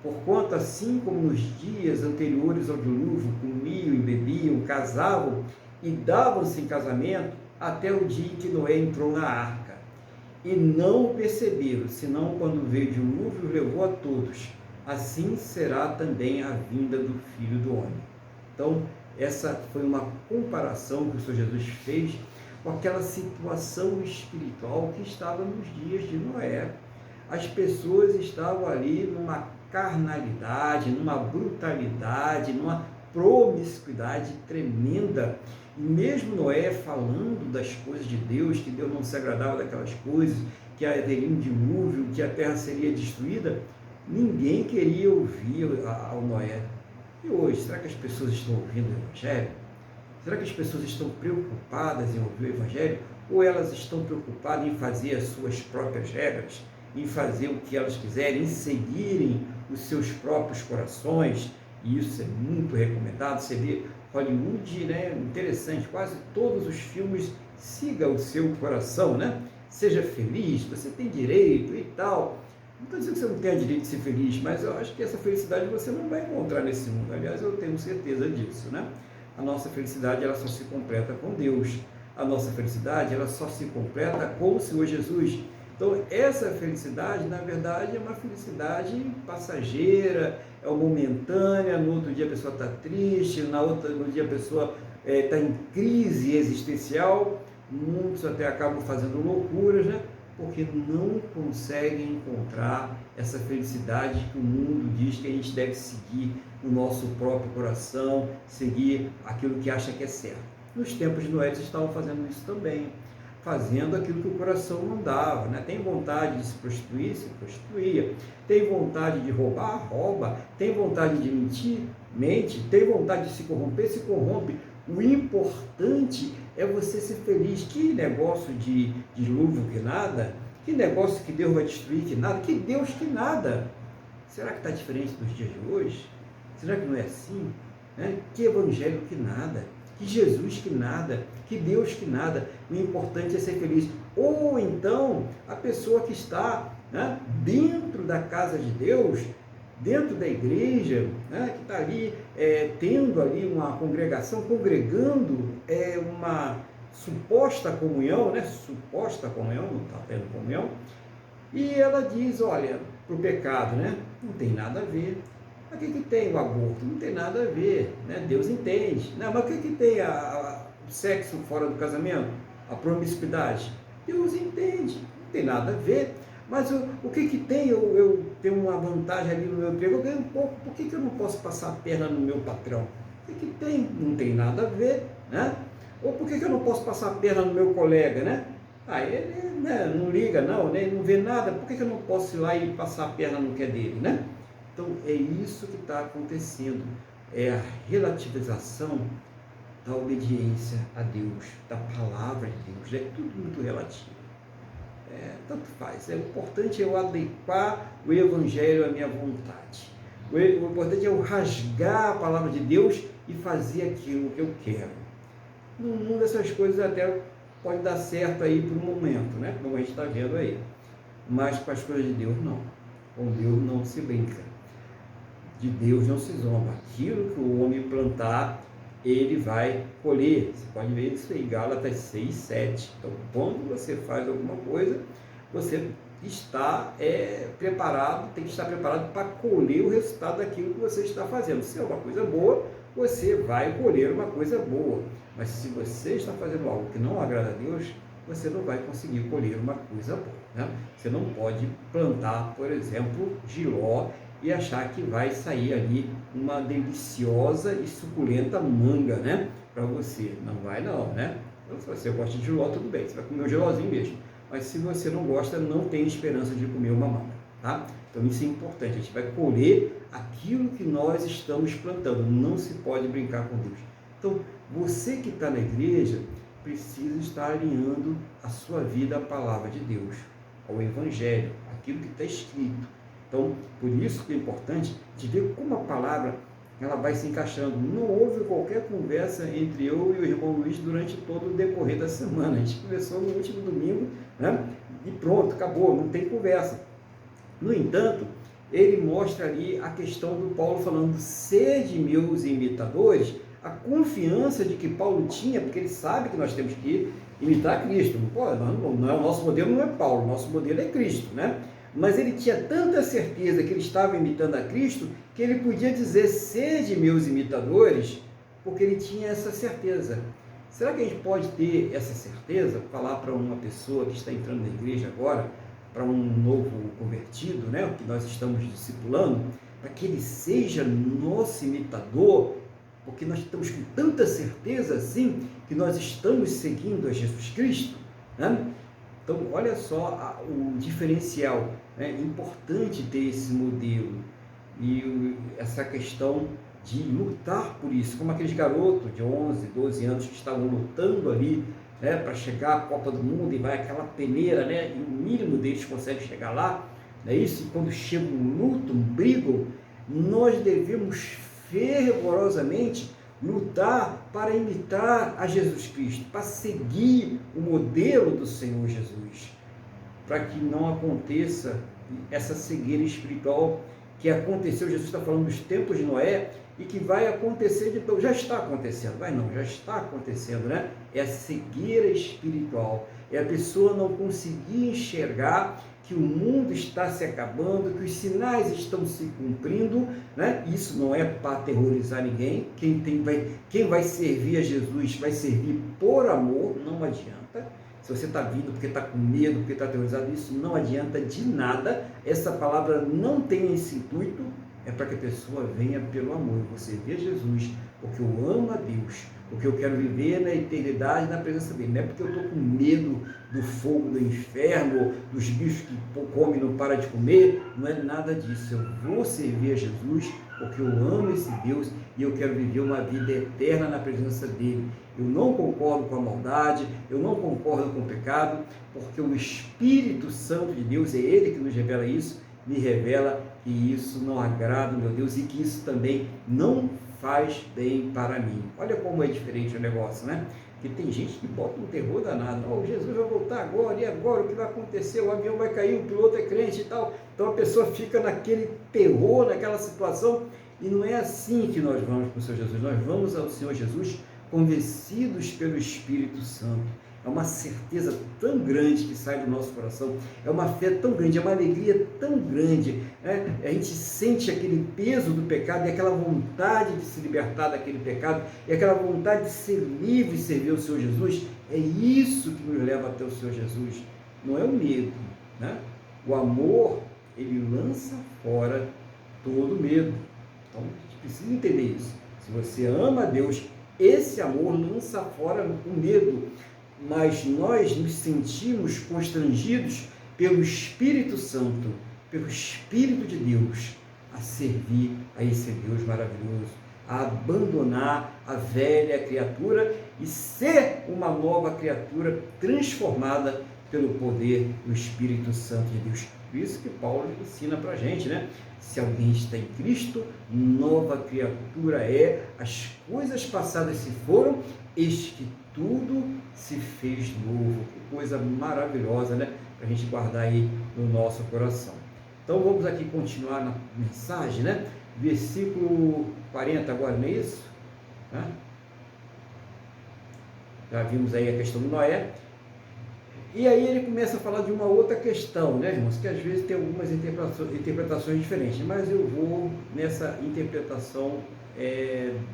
Porquanto, assim como nos dias anteriores ao dilúvio, comiam e bebiam, casavam e davam-se em casamento, até o dia em que Noé entrou na arca. E não o perceberam, senão quando veio o dilúvio, levou a todos. Assim será também a vinda do Filho do Homem. Então, essa foi uma comparação que o Senhor Jesus fez com aquela situação espiritual que estava nos dias de Noé. As pessoas estavam ali numa carnalidade, numa brutalidade, numa promiscuidade tremenda. E mesmo Noé falando das coisas de Deus, que Deus não se agradava daquelas coisas, que haveria um dilúvio, que a terra seria destruída, ninguém queria ouvir ao Noé. E hoje, será que as pessoas estão ouvindo o Evangelho? Será que as pessoas estão preocupadas em ouvir o Evangelho? Ou elas estão preocupadas em fazer as suas próprias regras, em fazer o que elas quiserem, em seguirem os seus próprios corações? E isso é muito recomendado. Você vê Hollywood, né? Interessante, quase todos os filmes, siga o seu coração, né? Seja feliz, você tem direito e tal. Não estou dizendo que você não tem direito de ser feliz, mas eu acho que essa felicidade você não vai encontrar nesse mundo. Aliás, eu tenho certeza disso, né? A nossa felicidade, ela só se completa com Deus. a nossa felicidade, ela só se completa com o Senhor Jesus. Então, essa felicidade, na verdade, é uma felicidade passageira, é momentânea. No outro dia a pessoa está triste, no dia a pessoa está em crise existencial. Muitos até acabam fazendo loucuras, né? Porque não conseguem encontrar essa felicidade que o mundo diz que a gente deve seguir no nosso próprio coração, seguir aquilo que acha que é certo. Nos tempos de Noé eles estavam fazendo isso também, fazendo aquilo que o coração mandava, né? Tem vontade de se prostituir, se prostituía. Tem vontade de roubar, rouba. Tem vontade de mentir, mente. Tem vontade de se corromper, se corrompe. O importante é você ser feliz. Que negócio de dilúvio que nada? Que negócio que Deus vai destruir que nada? Que Deus que nada? Será que está diferente dos dias de hoje? Será que não é assim? Né? Que evangelho que nada? Que Jesus que nada? Que Deus que nada? O importante é ser feliz. Ou então, a pessoa que está, né, dentro da casa de Deus, dentro da igreja, né, que está ali tendo ali uma congregação, congregando uma suposta comunhão, né, suposta comunhão, não está tendo comunhão, e ela diz, olha, para o pecado, né, não tem nada a ver. Mas o que tem o aborto? Não tem nada a ver, né? Deus entende. Não, mas o que tem o sexo fora do casamento? A promiscuidade? Deus entende, não tem nada a ver. Mas o que tem? Eu tenho uma vantagem ali no meu emprego, eu ganho um pouco, por que eu não posso passar a perna no meu patrão? O que tem? Não tem nada a ver, né? Ou por que eu não posso passar a perna no meu colega, né? Ele, né, não liga, não, né? Ele não vê nada, por que eu não posso ir lá e passar a perna no que é dele, né? Então, é isso que está acontecendo, é a relativização da obediência a Deus, da palavra de Deus, é tudo muito relativo. Tanto faz, o importante é eu adequar o Evangelho à minha vontade, o importante é eu rasgar a palavra de Deus e fazer aquilo que eu quero. No mundo essas coisas até podem dar certo aí por um momento, né? Como a gente está vendo aí, mas com as coisas de Deus não, com Deus não se brinca. De Deus não se zomba. Aquilo que o homem plantar, ele vai colher. Você pode ver isso aí, Gálatas 6, 7. Então, quando você faz alguma coisa, você está preparado, tem que estar preparado para colher o resultado daquilo que você está fazendo. Se é uma coisa boa, você vai colher uma coisa boa. Mas se você está fazendo algo que não agrada a Deus, você não vai conseguir colher uma coisa boa, né? Você não pode plantar, por exemplo, jiló e achar que vai sair ali uma deliciosa e suculenta manga, né? Para você. Não vai não, né? Então, se você gosta de jiló, tudo bem, você vai comer o jilózinho mesmo. Mas se você não gosta, não tem esperança de comer uma manga, tá? Então isso é importante, a gente vai colher aquilo que nós estamos plantando, não se pode brincar com Deus. Então, você que está na igreja, precisa estar alinhando a sua vida à palavra de Deus, ao Evangelho, aquilo que está escrito. Então, por isso que é importante de ver como a palavra ela vai se encaixando. Não houve qualquer conversa entre eu e o irmão Luiz durante todo o decorrer da semana. A gente conversou no último domingo, né? E pronto, acabou, não tem conversa. No entanto, ele mostra ali a questão do Paulo falando, sede meus imitadores, a confiança de que Paulo tinha, porque ele sabe que nós temos que imitar Cristo. Não é o nosso modelo, não é Paulo, o nosso modelo é Cristo, né? Mas ele tinha tanta certeza que ele estava imitando a Cristo, que ele podia dizer, sede meus imitadores, porque ele tinha essa certeza. Será que a gente pode ter essa certeza, falar para uma pessoa que está entrando na igreja agora, para um novo convertido, né, que nós estamos discipulando, para que ele seja nosso imitador, porque nós estamos com tanta certeza assim, que nós estamos seguindo a Jesus Cristo, né? Então, olha só o diferencial, né? É importante ter esse modelo e essa questão de lutar por isso, como aqueles garotos de 11, 12 anos que estavam lutando ali, né, para chegar à Copa do Mundo e vai aquela peneira, né, e o mínimo deles consegue chegar lá, não é isso? E quando chegam, lutam, brigam, nós devemos fervorosamente lutar para imitar a Jesus Cristo, para seguir o modelo do Senhor Jesus, para que não aconteça essa cegueira espiritual que aconteceu, Jesus está falando dos tempos de Noé, e que vai acontecer, então já está acontecendo, já está acontecendo, né? É a cegueira espiritual, é a pessoa não conseguir enxergar que o mundo está se acabando, que os sinais estão se cumprindo, né? Isso não é para aterrorizar ninguém. Quem vai servir a Jesus vai servir por amor, não adianta. Se você está vindo porque está com medo, porque está aterrorizado, isso não adianta de nada. Essa palavra não tem esse intuito, é para que a pessoa venha pelo amor. Você vê Jesus, porque eu amo a Deus, porque eu quero viver na eternidade na presença dele. Não é porque eu estou com medo do fogo do inferno, dos bichos que comem e não para de comer, não é nada disso. Eu vou servir a Jesus porque eu amo esse Deus e eu quero viver uma vida eterna na presença dele. Eu não concordo com a maldade, eu não concordo com o pecado, porque o Espírito Santo de Deus, é ele que nos revela isso, me revela que isso não agrada, meu Deus, e que isso também não faz bem para mim. Olha como é diferente o negócio, né? Porque tem gente que bota um terror danado. Oh, Jesus vai voltar agora, e agora o que vai acontecer? O avião vai cair, o piloto é crente e tal. Então a pessoa fica naquele terror, naquela situação, e não é assim que nós vamos para o Senhor Jesus. Nós vamos ao Senhor Jesus convencidos pelo Espírito Santo. É uma certeza tão grande que sai do nosso coração, é uma fé tão grande, é uma alegria tão grande, né? A gente sente aquele peso do pecado e aquela vontade de se libertar daquele pecado, e aquela vontade de ser livre e servir ao Senhor Jesus. É isso que nos leva até o Senhor Jesus, não é o medo, né? O amor, ele lança fora todo medo. Então a gente precisa entender isso. Se você ama a Deus, esse amor lança fora o medo. Mas nós nos sentimos constrangidos pelo Espírito Santo, pelo Espírito de Deus, a servir a esse Deus maravilhoso, a abandonar a velha criatura e ser uma nova criatura transformada pelo poder do Espírito Santo de Deus. Por isso que Paulo ensina para a gente, né? Se alguém está em Cristo, nova criatura é, as coisas passadas se foram, eis que tudo se fez novo. Que coisa maravilhosa, né? Para a gente guardar aí no nosso coração. Então vamos aqui continuar na mensagem, né? Versículo 40 agora, não é isso? Né? Já vimos aí a questão do Noé. E aí ele começa a falar de uma outra questão, né, irmãos? Que às vezes tem algumas interpretações diferentes, mas eu vou nessa interpretação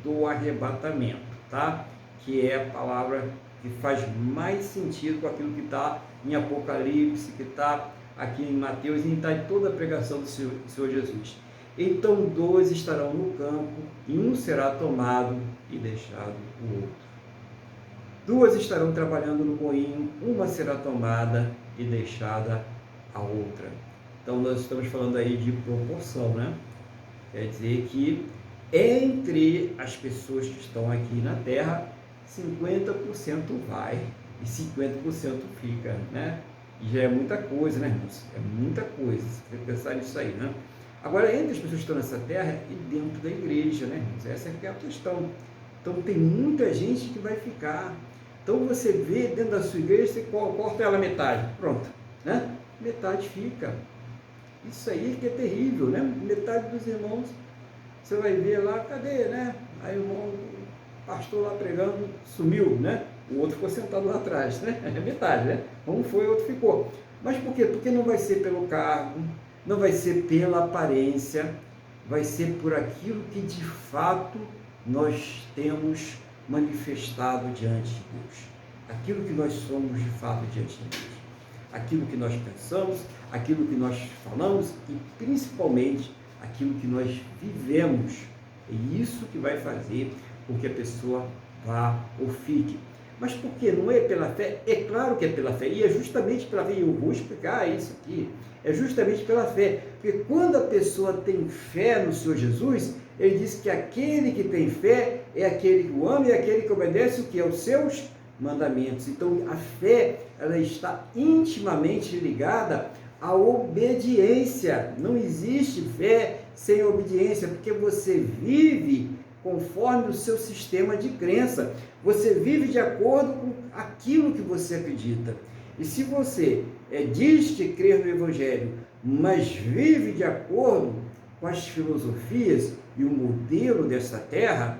do arrebatamento, tá? Que é a palavra que faz mais sentido com aquilo que está em Apocalipse, que está aqui em Mateus e está em toda a pregação do Senhor Jesus. Então 2 estarão no campo, e um será tomado e deixado o outro. 2 estarão trabalhando no moinho, uma será tomada e deixada a outra. Então nós estamos falando aí de proporção, né? Quer dizer que entre as pessoas que estão aqui na Terra, 50% vai e 50% fica, né? E já é muita coisa, né, irmãos? É muita coisa, você tem que pensar nisso aí, né? Agora, entre as pessoas que estão nessa terra e dentro da igreja, né, irmãos? Essa é a questão. Então, tem muita gente que vai ficar. Então, você vê dentro da sua igreja, você corta ela metade, pronto, né? Metade fica. Isso aí que é terrível, né? Metade dos irmãos, você vai ver lá, cadê, né? Aí o irmão, pastor lá pregando, sumiu, né? O outro ficou sentado lá atrás, né? É metade, né? Um foi, o outro ficou. Mas por quê? Porque não vai ser pelo cargo, não vai ser pela aparência, vai ser por aquilo que de fato nós temos manifestado diante de Deus. Aquilo que nós somos de fato diante de Deus. Aquilo que nós pensamos, aquilo que nós falamos e principalmente aquilo que nós vivemos. É isso que vai fazer com que a pessoa vá ou fique. Mas por que? Não é pela fé? É claro que é pela fé, e é justamente pela fé, e eu vou explicar isso aqui, é justamente pela fé, porque quando a pessoa tem fé no Senhor Jesus, ele diz que aquele que tem fé é aquele que o ama e aquele que obedece o que? Aos seus mandamentos. Então a fé, ela está intimamente ligada à obediência. Não existe fé sem obediência, porque você vive conforme o seu sistema de crença. Você vive de acordo com aquilo que você acredita. E se você diz que crer no Evangelho, mas vive de acordo com as filosofias e o modelo dessa terra,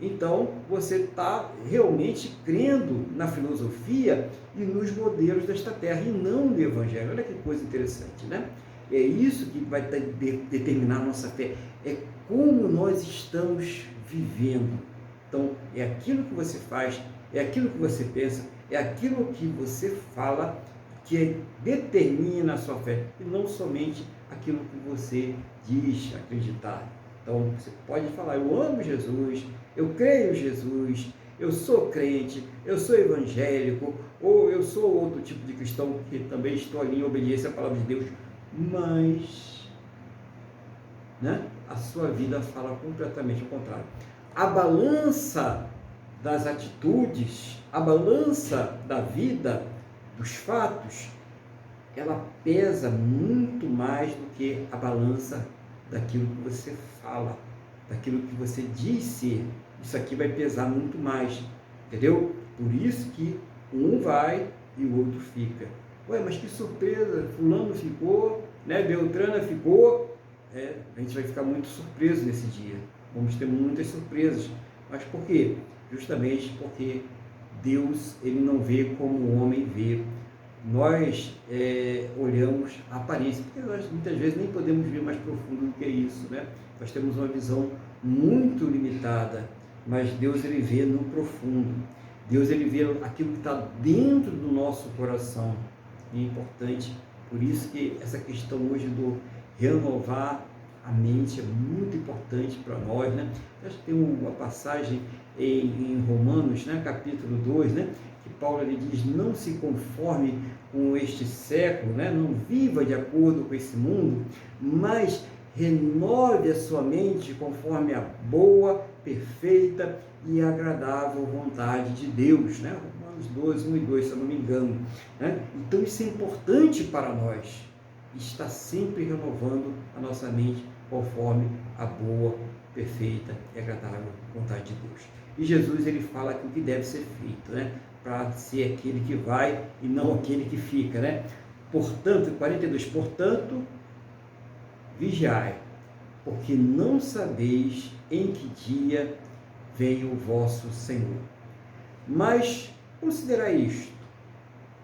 então você está realmente crendo na filosofia e nos modelos desta terra e não no Evangelho. Olha que coisa interessante, né? É isso que vai determinar a nossa fé, é como nós estamos vivendo. Então, é aquilo que você faz, é aquilo que você pensa, é aquilo que você fala que determina a sua fé, e não somente aquilo que você diz acreditar. Então, você pode falar, eu amo Jesus, eu creio em Jesus, eu sou crente, eu sou evangélico, ou eu sou outro tipo de cristão que também estou ali em obediência à palavra de Deus, mas, né, a sua vida fala completamente o contrário. A balança das atitudes, a balança da vida, dos fatos, ela pesa muito mais do que a balança daquilo que você fala, daquilo que você diz ser. Isso aqui vai pesar muito mais, entendeu? Por isso que um vai e o outro fica. Ué, mas que surpresa, fulano ficou, né? Beltrana ficou. A gente vai ficar muito surpreso nesse dia. Vamos ter muitas surpresas. Mas por quê? Justamente porque Deus, ele não vê como o homem vê. Nós olhamos a aparência, porque nós muitas vezes nem podemos ver mais profundo do que isso, né? Nós temos uma visão muito limitada, mas Deus, ele vê no profundo. Deus, ele vê aquilo que está dentro do nosso coração. E é importante, por isso que essa questão hoje do renovar a mente é muito importante para nós, né? Acho que tem uma passagem em Romanos, né, capítulo 2, né, que Paulo, ele diz, não se conforme com este século, né, não viva de acordo com esse mundo, mas renove a sua mente conforme a boa, perfeita e agradável vontade de Deus, né? Romanos 12, 1 e 2, se eu não me engano, né? Então isso é importante para nós, estar sempre renovando a nossa mente conforme a boa, perfeita e agradável vontade de Deus. E Jesus, ele fala que o que deve ser feito, né? Para ser aquele que vai e não aquele que fica, né? Portanto, 42, portanto, vigiai, porque não sabeis em que dia vem o vosso Senhor. Mas considerai isto: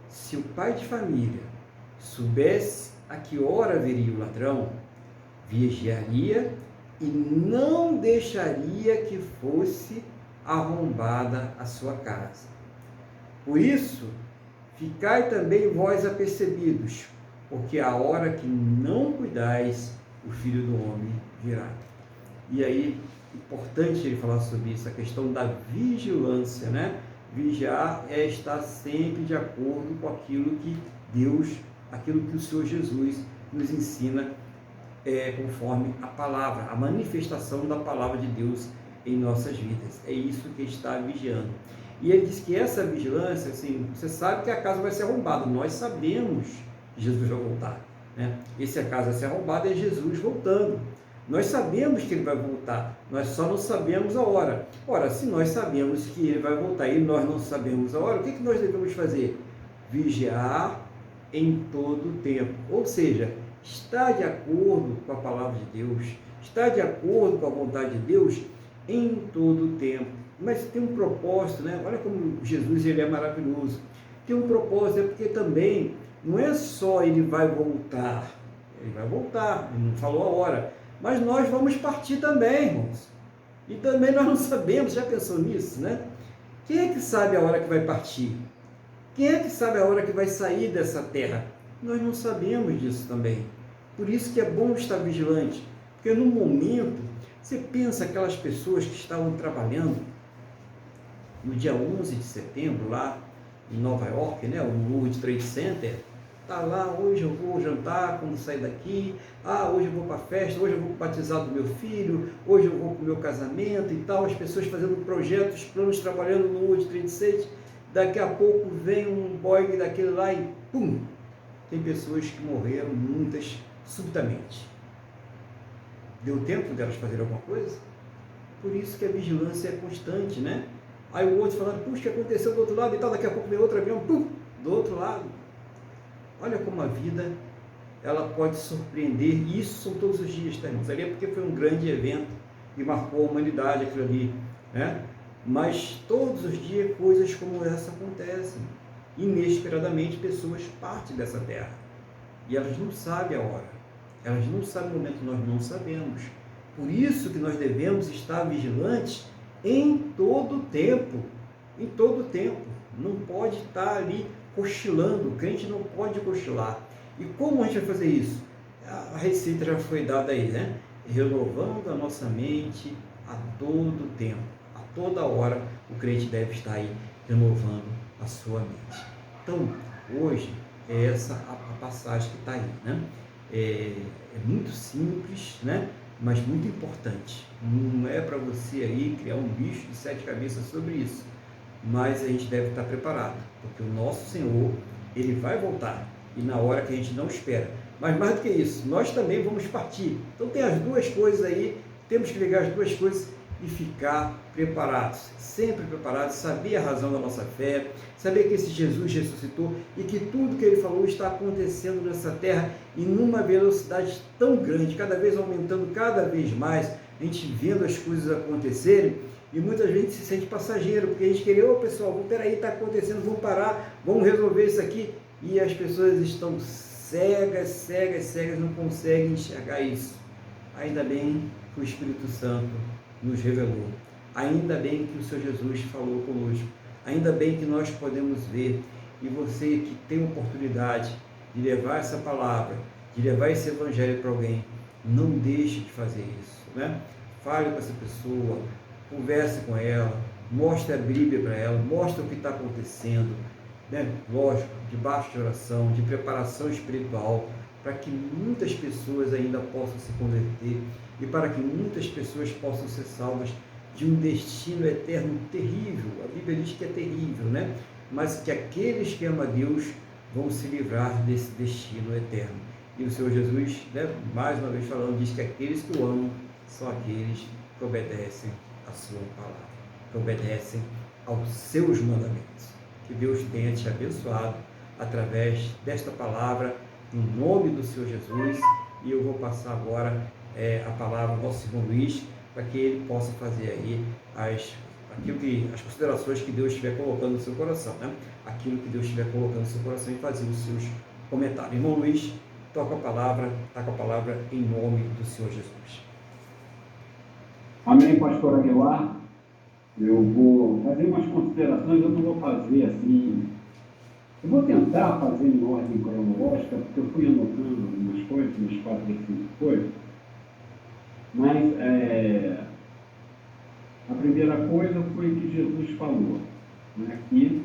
se o pai de família soubesse a que hora viria o ladrão, vigiaria e não deixaria que fosse arrombada a sua casa. Por isso, ficai também vós apercebidos, porque a hora que não cuidais, o Filho do Homem virá. E aí, importante ele falar sobre isso, a questão da vigilância, né? Vigiar é estar sempre de acordo com aquilo que Deus, aquilo que o Senhor Jesus nos ensina, conforme a palavra, a manifestação da palavra de Deus em nossas vidas. É isso que está vigiando. E ele diz que essa vigilância, assim, você sabe que a casa vai ser arrombada, nós sabemos que Jesus vai voltar, né? Esse a casa vai ser arrombada é Jesus voltando. Nós sabemos que ele vai voltar, nós só não sabemos a hora. Ora, se nós sabemos que ele vai voltar e nós não sabemos a hora, o que nós devemos fazer? Vigiar em todo o tempo. Ou seja, estar de acordo com a palavra de Deus, estar de acordo com a vontade de Deus em todo o tempo. Mas tem um propósito, né? Olha como Jesus, ele é maravilhoso. Tem um propósito, porque também não é só ele vai voltar, ele não falou a hora, mas nós vamos partir também, irmãos. E também nós não sabemos, já pensou nisso, né? Quem é que sabe a hora que vai partir? Quem é que sabe a hora que vai sair dessa terra? Nós não sabemos disso também. Por isso que é bom estar vigilante, porque no momento, você pensa aquelas pessoas que estavam trabalhando no dia 11 de setembro, lá em Nova York, né, o World Trade Center, tá lá, hoje eu vou jantar quando sair daqui, hoje eu vou para a festa, hoje eu vou para o batizado do meu filho, hoje eu vou para o meu casamento e tal, as pessoas fazendo projetos, planos, trabalhando no World Trade Center, daqui a pouco vem um Boeing daquele lá e pum, tem pessoas que morreram, muitas, subitamente. Deu tempo delas fazerem alguma coisa? Por isso que a vigilância é constante, né? Aí o outro falando, puxa, o que aconteceu do outro lado e tal, daqui a pouco vem outro avião, pum, do outro lado. Olha como a vida, ela pode surpreender, e isso são todos os dias, tá, irmãos? Ali é porque foi um grande evento e marcou a humanidade aquilo ali, né? Mas todos os dias coisas como essa acontecem. Inesperadamente pessoas partem dessa terra e elas não sabem a hora, elas não sabem o momento, nós não sabemos. Por isso que nós devemos estar vigilantes em todo o tempo, em todo o tempo. Não pode estar ali cochilando, o crente não pode cochilar. E como a gente vai fazer isso? A receita já foi dada aí, né? Renovando a nossa mente a todo tempo, a toda hora o crente deve estar aí renovando a sua mente. Então, hoje é essa a passagem que está aí, né? É muito simples, né? Mas muito importante. Não é para você aí criar um bicho de 7 cabeças sobre isso, mas a gente deve estar preparado, porque o nosso Senhor, Ele vai voltar, e na hora que a gente não espera. Mas mais do que isso, nós também vamos partir. Então tem as duas coisas aí, temos que ligar as duas coisas e ficar preparados, sempre preparados, saber a razão da nossa fé, saber que esse Jesus ressuscitou e que tudo que Ele falou está acontecendo nessa terra e numa velocidade tão grande, cada vez aumentando cada vez mais, a gente vendo as coisas acontecerem. E muitas vezes a gente se sente passageiro, porque a gente quer, ô pessoal, peraí, está acontecendo, vamos parar, vamos resolver isso aqui. E as pessoas estão cegas, não conseguem enxergar isso. Ainda bem que o Espírito Santo nos revelou. Ainda bem que o Senhor Jesus falou conosco. Ainda bem que nós podemos ver. E você que tem oportunidade de levar essa palavra, de levar esse evangelho para alguém, não deixe de fazer isso, né? Fale com essa pessoa, converse com ela, mostre a Bíblia para ela, mostre o que está acontecendo, né? Lógico, debaixo de oração, de preparação espiritual, para que muitas pessoas ainda possam se converter e para que muitas pessoas possam ser salvas de um destino eterno terrível. A Bíblia diz que é terrível, né? Mas que aqueles que amam a Deus vão se livrar desse destino eterno. E o Senhor Jesus, né, mais uma vez falando, diz que aqueles que o amam são aqueles que obedecem a sua palavra, que obedecem aos seus mandamentos. Que Deus tenha te abençoado através desta palavra, em nome do Senhor Jesus. E eu vou passar agora a palavra ao nosso irmão Luiz, para que ele possa fazer aí as considerações que Deus estiver colocando no seu coração, né? Aquilo que Deus estiver colocando no seu coração e fazer os seus comentários. Irmão Luiz, toca a palavra, está com a palavra em nome do Senhor Jesus. Amém, pastor Aguilar. Eu vou fazer umas considerações, eu não vou fazer assim, eu vou tentar fazer em ordem cronológica, porque eu fui anotando algumas coisas, umas 4 ou 5 coisas, mas a primeira coisa foi que Jesus falou, né, que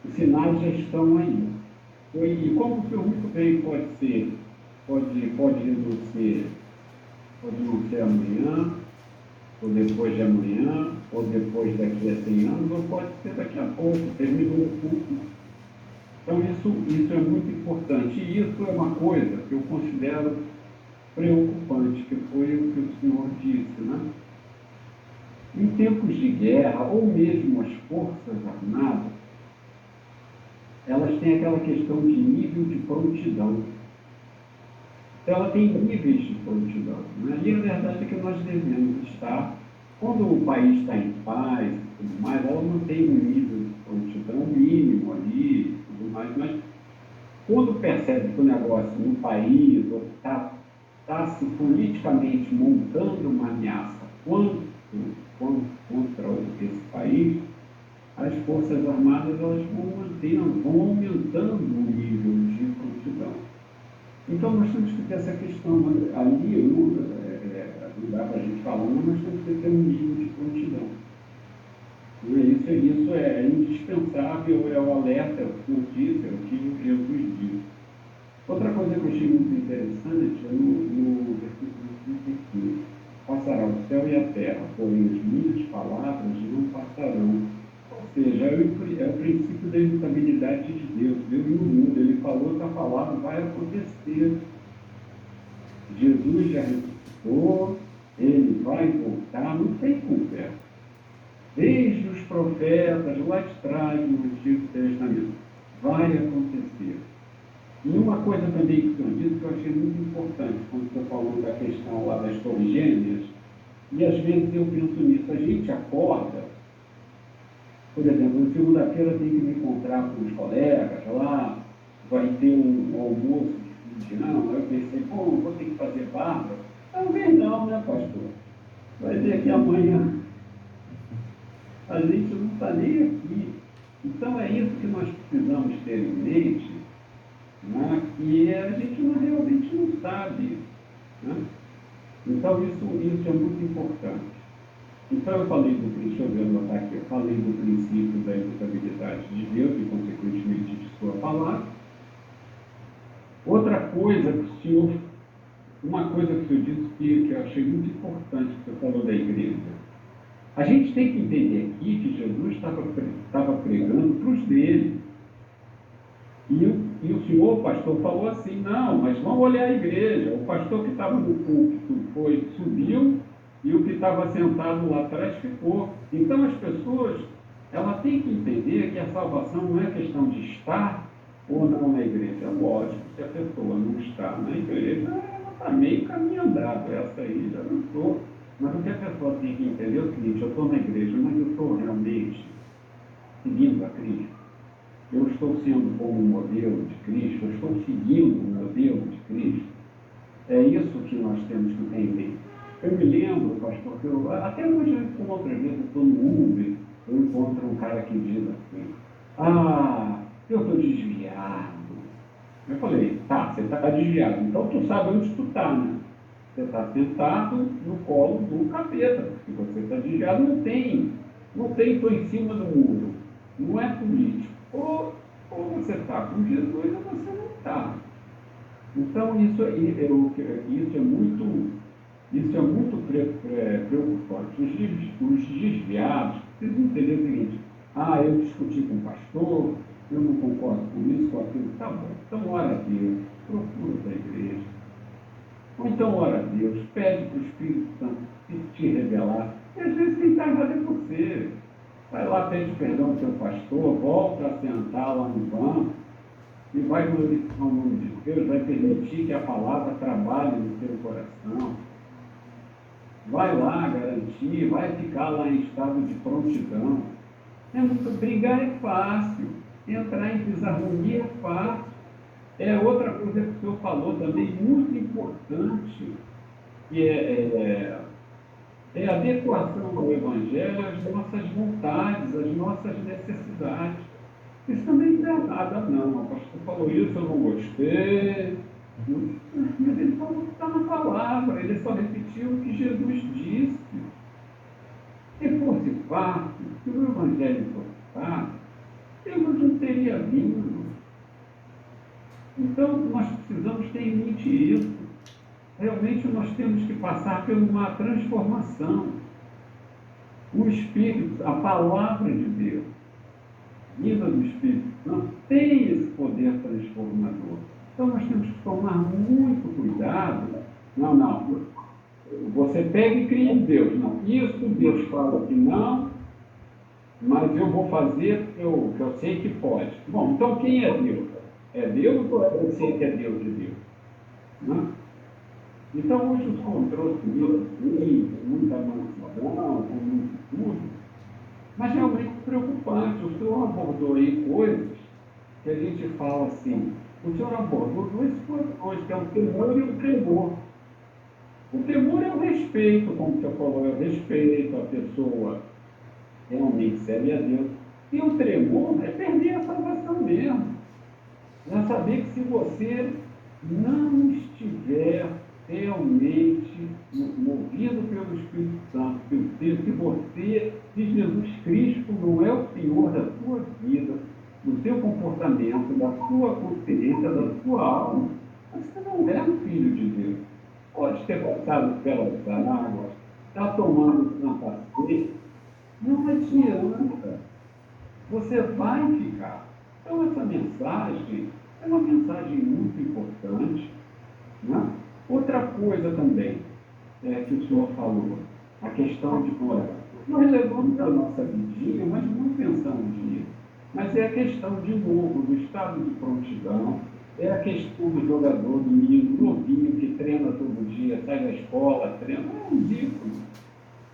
os sinais já estão aí. E como que muito bem pode não ser amanhã, ou depois de amanhã, ou depois daqui a 100 anos, ou pode ser daqui a pouco, terminou o culto. Então isso é muito importante, e isso é uma coisa que eu considero preocupante, que foi o que o Senhor disse, né? Em tempos de guerra, ou mesmo as forças armadas, elas têm aquela questão de nível de prontidão. Então, ela tem níveis de prontidão, né? E a verdade é que nós devemos estar, quando o país está em paz e tudo mais, ela mantém um nível de prontidão mínimo ali e tudo mais, mas quando percebe que o negócio no país está se politicamente montando uma ameaça contra esse país, as Forças Armadas elas vão aumentando o nível de prontidão. Então, nós temos que ter essa questão ali, não dá para a gente falar, mas nós temos que ter um nível de prontidão. Isso é indispensável, é o alerta, é o que eu disse, é o que Jesus disse. Outra coisa que eu achei muito interessante é no versículo 35. Passará o céu e a terra, porém as minhas palavras não passarão. Ou seja, é o princípio da imutabilidade de Deus. Deus no mundo, Ele falou que a palavra vai acontecer. Jesus já ressuscitou, Ele vai voltar, não tem conversa. Desde os profetas, lá de trás, no Antigo Testamento, vai acontecer. E uma coisa também que o senhor disse que eu achei muito importante, quando o senhor falou da questão lá das torres gêmeas, e às vezes eu penso nisso, a gente acorda, por exemplo, na segunda-feira tem que me encontrar com os colegas lá, vai ter um almoço de fim de ano, eu pensei, pô, não vou ter que fazer barba. Talvez não, né, pastor? Vai ver que amanhã a gente não está nem aqui. Então é isso que nós precisamos ter em mente, né? Que a gente realmente não sabe. Né? Então isso é muito importante. Então eu falei do princípio, deixa eu anotar aqui, eu falei do princípio da imutabilidade de Deus e, consequentemente, de sua palavra. Outra coisa que o senhor, uma coisa que o senhor disse que eu achei muito importante, que o senhor falou da igreja. A gente tem que entender aqui que Jesus estava pregando para os dele. E o senhor, pastor, falou assim, não, mas vamos olhar a igreja. O pastor que estava no púlpito subiu, e o que estava sentado lá atrás ficou. Então as pessoas, elas têm que entender que a salvação não é questão de estar ou não na igreja. Lógico, se a pessoa não está na igreja, ela está meio caminho andado, essa aí já não estou. Mas o que a pessoa tem que entender é o seguinte, eu estou na igreja, mas eu estou realmente seguindo a Cristo. Eu estou sendo como um modelo de Cristo, eu estou seguindo o modelo de Cristo. É isso que nós temos que entender. Eu me lembro, pastor, que até hoje eu encontro, outra vez, eu estou no Uber, eu encontro um cara que diz assim, eu estou desviado. Eu falei, tá, você está desviado, então tu sabe onde tu está, né? Você está sentado no colo do capeta, porque você está desviado, não tem, estou em cima do muro, não é político. Ou você está com Jesus ou você não está. Então isso é muito preocupante. Os desviados precisam entender o seguinte, eu discuti com o pastor, eu não concordo com isso, com aquilo, tá bom. Então ora a Deus, procura da igreja. Ou então ora a Deus, pede para o Espírito Santo te revelar. E às vezes quem está errado é você. Vai lá, pede perdão ao teu pastor, volta a sentar lá no banco e vai glorificar o nome de Deus, vai permitir que a palavra trabalhe no teu coração. Vai lá garantir, vai ficar lá em estado de prontidão. Brigar é fácil, entrar em desarmonia é fácil. É outra coisa que o senhor falou também, muito importante, que é a adequação ao Evangelho às nossas vontades, às nossas necessidades. Isso também não é nada, não. O pastor falou isso, eu não gostei. Mas ele falou que está na palavra, ele só repetiu o que Jesus disse. Se fosse fácil, se o Evangelho fosse fácil, Jesus não teria vindo. Então, nós precisamos ter em mente isso. Realmente, nós temos que passar por uma transformação. O Espírito, a palavra de Deus, vinda do Espírito Santo, tem esse poder transformador. Então, nós temos que tomar muito cuidado. Não. Você pega e cria em Deus. Não, isso Deus fala que não, mas eu vou fazer porque eu sei que pode. Bom, então quem é Deus? É Deus ou é você que é Deus de Deus? Não? Então, hoje o Senhor trouxe muita mansidão, com muito tudo, mas realmente preocupante. O Senhor abordou aí coisas que a gente fala assim. O Senhor abordou duas coisas, que é o temor e o tremor. O temor é o respeito, como o Senhor falou, é o respeito, a pessoa realmente serve a Deus. E o tremor é perder a salvação mesmo. É saber que se você não estiver realmente movido pelo Espírito Santo, se você, se Jesus Cristo não é o Senhor da sua vida, do seu comportamento, da sua consciência, da sua alma, você não é um filho de Deus. Pode ter passado pelas águas, está tomando Santa Ceia, não adianta. Você vai ficar. Então, essa mensagem é uma mensagem muito importante. Né? Outra coisa também que o senhor falou, a questão de morar. Nós levamos a nossa vidinha, mas não pensamos nisso. Mas é a questão, de novo, do estado de prontidão, É aquele tipo de jogador do menino novinho que treina todo dia, sai da escola, treina. É um Zico.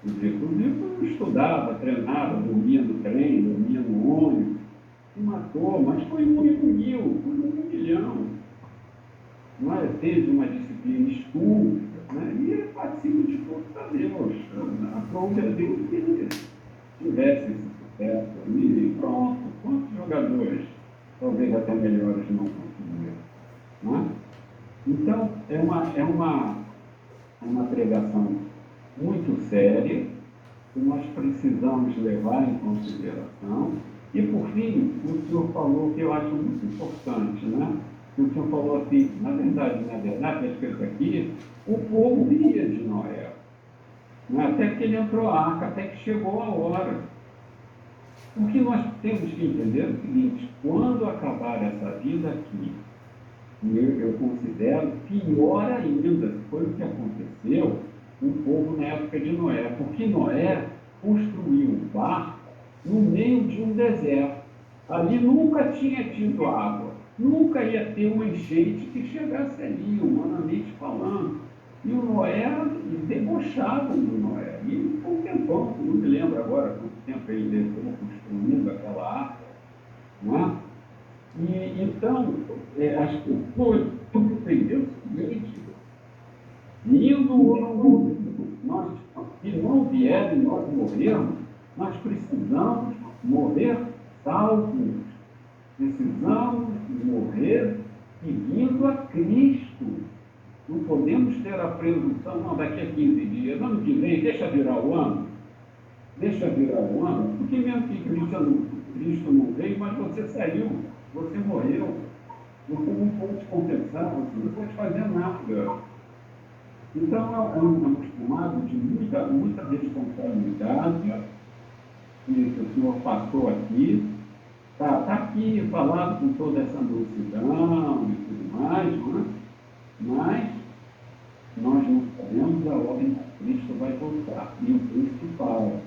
O Zico estudava, treinava, dormia no trem, dormia no ônibus, se matou, mas foi um único mil, foi um milhão. Não é? Teve uma disciplina estúpida, né? E ele participa de tudo para Deus. Aprove a Deus que ele tivesse esse sucesso. E pronto, quantos jogadores, talvez até melhores, não conseguiram. Não é? Então, é uma pregação muito séria, que nós precisamos levar em consideração. E, por fim, o senhor falou que eu acho muito importante, né? O senhor falou assim, na verdade, está escrito aqui, o povo ria de Noé. Né? Até que ele entrou a arca, até que chegou a hora. O que nós temos que entender é o seguinte, quando acabar essa vida aqui, eu considero pior ainda, foi o que aconteceu com o povo na época de Noé, porque Noé construiu um barco no meio de um deserto. Ali nunca tinha tido água, nunca ia ter uma enchente que chegasse ali, humanamente falando. E o Noé, debochavam do Noé. E por um tempão, não me lembro agora quanto tempo ele levou construindo aquela arca, não é? E, então, acho que foi tudo entendeu o seguinte, indo ou nós, se não vierem nós morrermos, nós precisamos morrer salvos, precisamos morrer seguindo a Cristo. Não podemos ter a presunção, não, daqui a 15 dias, ano que vem, deixa virar o ano, porque mesmo que Cristo não veio, mas você saiu, você morreu, você não pode compensar, você não pode fazer nada. Então, é um tomado de muita responsabilidade que o senhor passou aqui, está aqui falado com toda essa mansidão e tudo mais, né? Mas nós não sabemos a hora em que Cristo vai voltar, e o Cristo fala.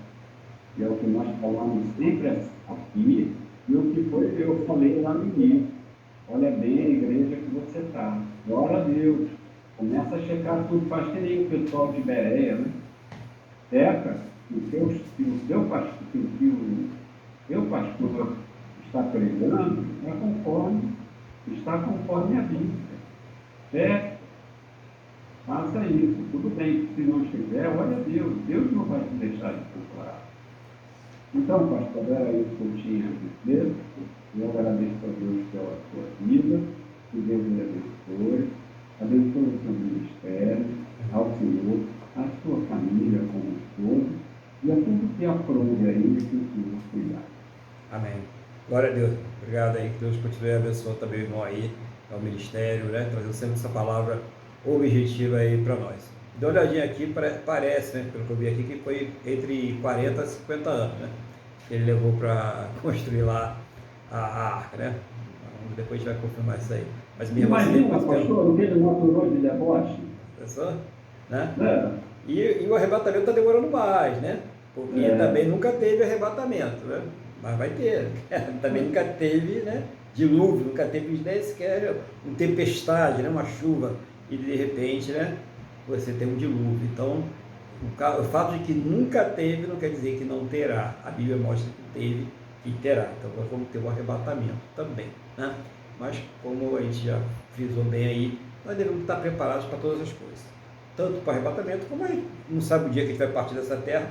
E é o que nós falamos sempre aqui, e o que eu falei lá no início. Olha bem a igreja que você está. Glória a Deus. Começa a checar tudo, faz que nem o pessoal de Bereia, né? Checa se o seu pastor está pregando, está conforme a Bíblia. Checa. Faça isso. Tudo bem, se não estiver, olha a Deus. Deus não vai te deixar de procurar. Então, pastor, era isso que eu tinha a dizer. Eu agradeço a Deus pela sua vida, que Deus lhe abençoe, abençoe o seu ministério, ao Senhor, a sua família como um todo, e a tudo que aprove ainda que o Senhor cuidar. Amém. Glória a Deus. Obrigado aí, que Deus continue abençoando também o irmão aí, ao ministério, né? Trazendo sempre essa palavra objetiva aí para nós. Dê uma olhadinha aqui, parece, né, pelo que eu vi aqui, que foi entre 40 e 50 anos, né? Ele levou para construir lá a arca, né? Depois a gente vai confirmar isso aí. Mas mesmo imagina, assim, pastor, o que ele maturou de deboche. Pessoal, né? E o arrebatamento está demorando mais, né? Porque também nunca teve arrebatamento, né? Mas vai ter. Também nunca teve, né? Dilúvio, nunca teve nem sequer uma tempestade, né? Uma chuva. E de repente, né? Você tem um dilúvio. Então, o fato de que nunca teve não quer dizer que não terá. A Bíblia mostra que teve e terá. Então, nós vamos ter um arrebatamento também, né? Mas, como a gente já frisou bem aí, nós devemos estar preparados para todas as coisas. Tanto para o arrebatamento, como a gente não sabe o dia que a gente vai partir dessa terra,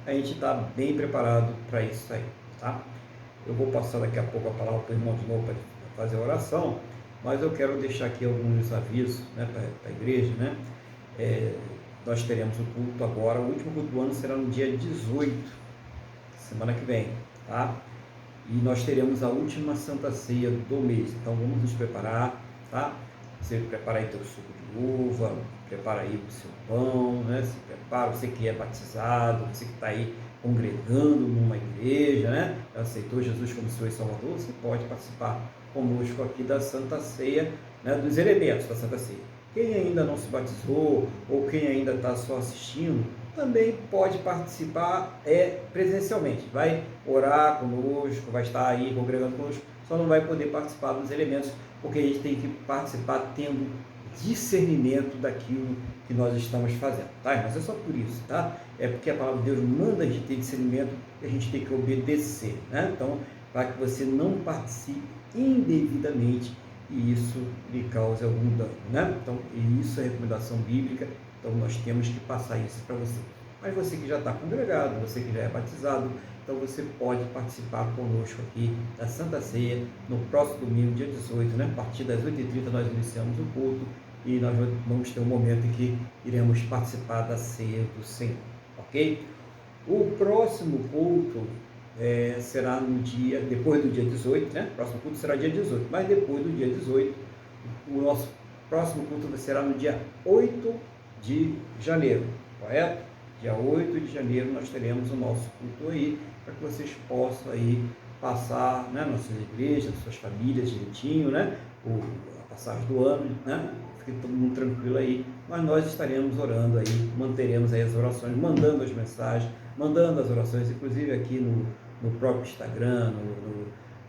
a gente está bem preparado para isso aí, tá? Eu vou passar daqui a pouco a palavra para o irmão de novo para fazer a oração, mas eu quero deixar aqui alguns avisos, né, para a igreja, né? Nós teremos o culto agora, o último culto do ano será no dia 18, semana que vem, tá? E nós teremos a última Santa Ceia do mês, então vamos nos preparar, tá? Você prepara aí teu suco de uva, prepara aí o seu pão, né? Se prepara, você que é batizado, você que está aí congregando numa igreja, né? Aceitou Jesus como Senhor e Salvador, você pode participar conosco aqui da Santa Ceia, né? Dos elementos da Santa Ceia. Quem ainda não se batizou ou quem ainda está só assistindo, também pode participar presencialmente. Vai orar conosco, vai estar aí congregando conosco, só não vai poder participar dos elementos, porque a gente tem que participar tendo discernimento daquilo que nós estamos fazendo, tá? Mas é só por isso, tá? É porque a palavra de Deus manda a gente ter discernimento e a gente tem que obedecer, né? Então, para que você não participe indevidamente e isso lhe cause algum dano, né? Então, isso é recomendação bíblica, então nós temos que passar isso para você. Mas você que já está congregado, você que já é batizado, então você pode participar conosco aqui da Santa Ceia no próximo domingo, dia 18, né? A partir das 8h30 nós iniciamos o culto e nós vamos ter um momento em que iremos participar da Ceia do Senhor, ok? O próximo culto será no dia, depois do dia 18, né? O próximo culto será dia 18, mas depois do dia 18, o nosso próximo culto será no dia 8 de janeiro, correto? Dia 8 de janeiro nós teremos o nosso culto aí, para que vocês possam aí passar, né, nas suas igrejas, nas suas famílias direitinho, né? A passagem do ano, né? Fique todo mundo tranquilo aí, mas nós estaremos orando aí, manteremos aí as orações, mandando as mensagens, mandando as orações, inclusive aqui no próprio Instagram,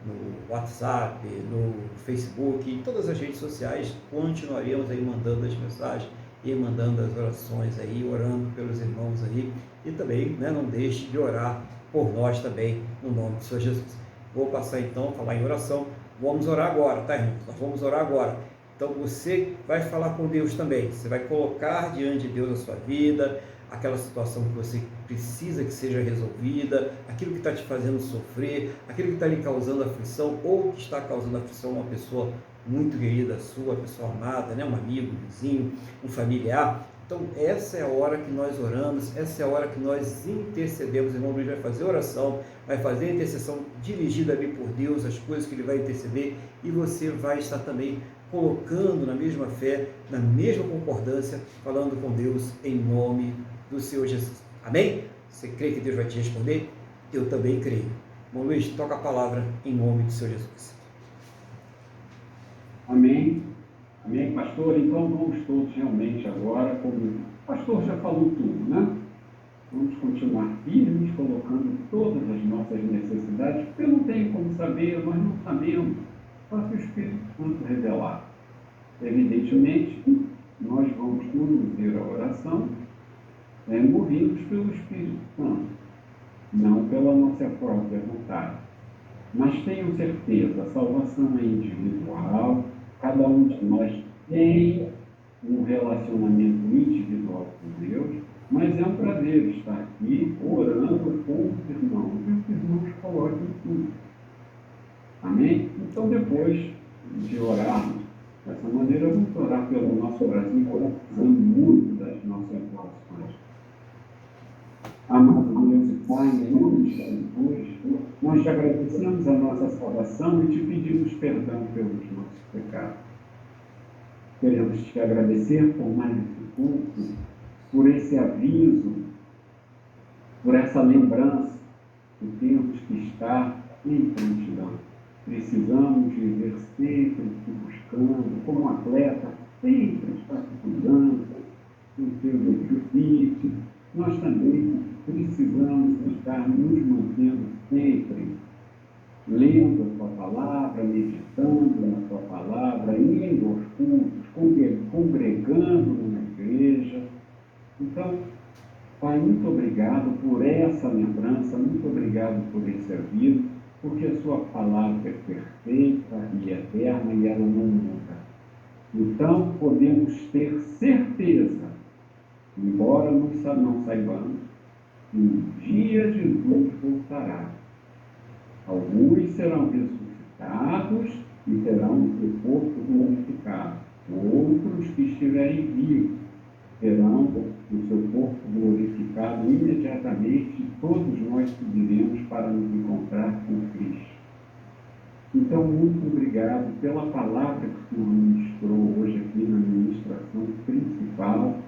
no WhatsApp, no Facebook, em todas as redes sociais, continuaremos aí mandando as mensagens e mandando as orações aí, orando pelos irmãos aí, e também, né, não deixe de orar por nós também, no nome do Senhor Jesus. Vou passar então a falar em oração, vamos orar agora, tá, irmãos? Nós vamos orar agora. Então você vai falar com Deus também, você vai colocar diante de Deus a sua vida, aquela situação que você precisa que seja resolvida, aquilo que está te fazendo sofrer, aquilo que está lhe causando aflição, ou que está causando aflição a uma pessoa muito querida sua, pessoa amada, né? Um amigo, um vizinho, um familiar. Então essa é a hora que nós oramos, essa é a hora que nós intercedemos. O irmão Luiz vai fazer oração, vai fazer a intercessão dirigida ali por Deus, as coisas que ele vai interceder, e você vai estar também colocando na mesma fé, na mesma concordância, falando com Deus em nome do Senhor Jesus. Amém? Você crê que Deus vai te responder? Eu também creio. Irmão Luiz, toca a palavra em nome do Senhor Jesus. Amém. Amém, pastor? Então vamos todos realmente agora, como o pastor já falou tudo, né? Vamos continuar firmes, colocando todas as nossas necessidades, porque eu não tenho como saber, nós não sabemos. Faça o Espírito Santo revelar. Evidentemente, nós vamos conduzir a oração movidos pelo Espírito Santo, não pela nossa própria vontade. Mas tenham certeza, a salvação é individual, cada um de nós tem um relacionamento individual com Deus, mas é um prazer estar aqui orando com os irmãos, e os irmãos coloquem tudo. Amém? Então, depois de orarmos dessa maneira, vamos orar pelo nosso Brasil, precisando muito das nossas orações. Amado Deus e Pai, em nome de Jesus, nós te agradecemos a nossa salvação e te pedimos perdão pelos nossos pecados. Queremos te agradecer por mais esse culto, por esse aviso, por essa lembrança que temos que estar em prontidão. Precisamos viver sempre te buscando, como atleta, sempre estar se cuidando, com teu exercício. Nós também precisamos estar nos mantendo sempre lendo a tua palavra, meditando na tua palavra, indo aos cultos, congregando na igreja. Então, Pai, muito obrigado por essa lembrança, muito obrigado por esse aviso, porque a sua palavra é perfeita e eterna e ela não muda. Então, podemos ter certeza, embora não saibamos, que um dia Jesus voltará. Alguns serão ressuscitados e terão o seu corpo glorificado. Outros que estiverem vivos terão o seu corpo glorificado imediatamente, e todos nós subiremos para nos encontrar com Cristo. Então, muito obrigado pela palavra que o Senhor ministrou hoje aqui na ministração principal.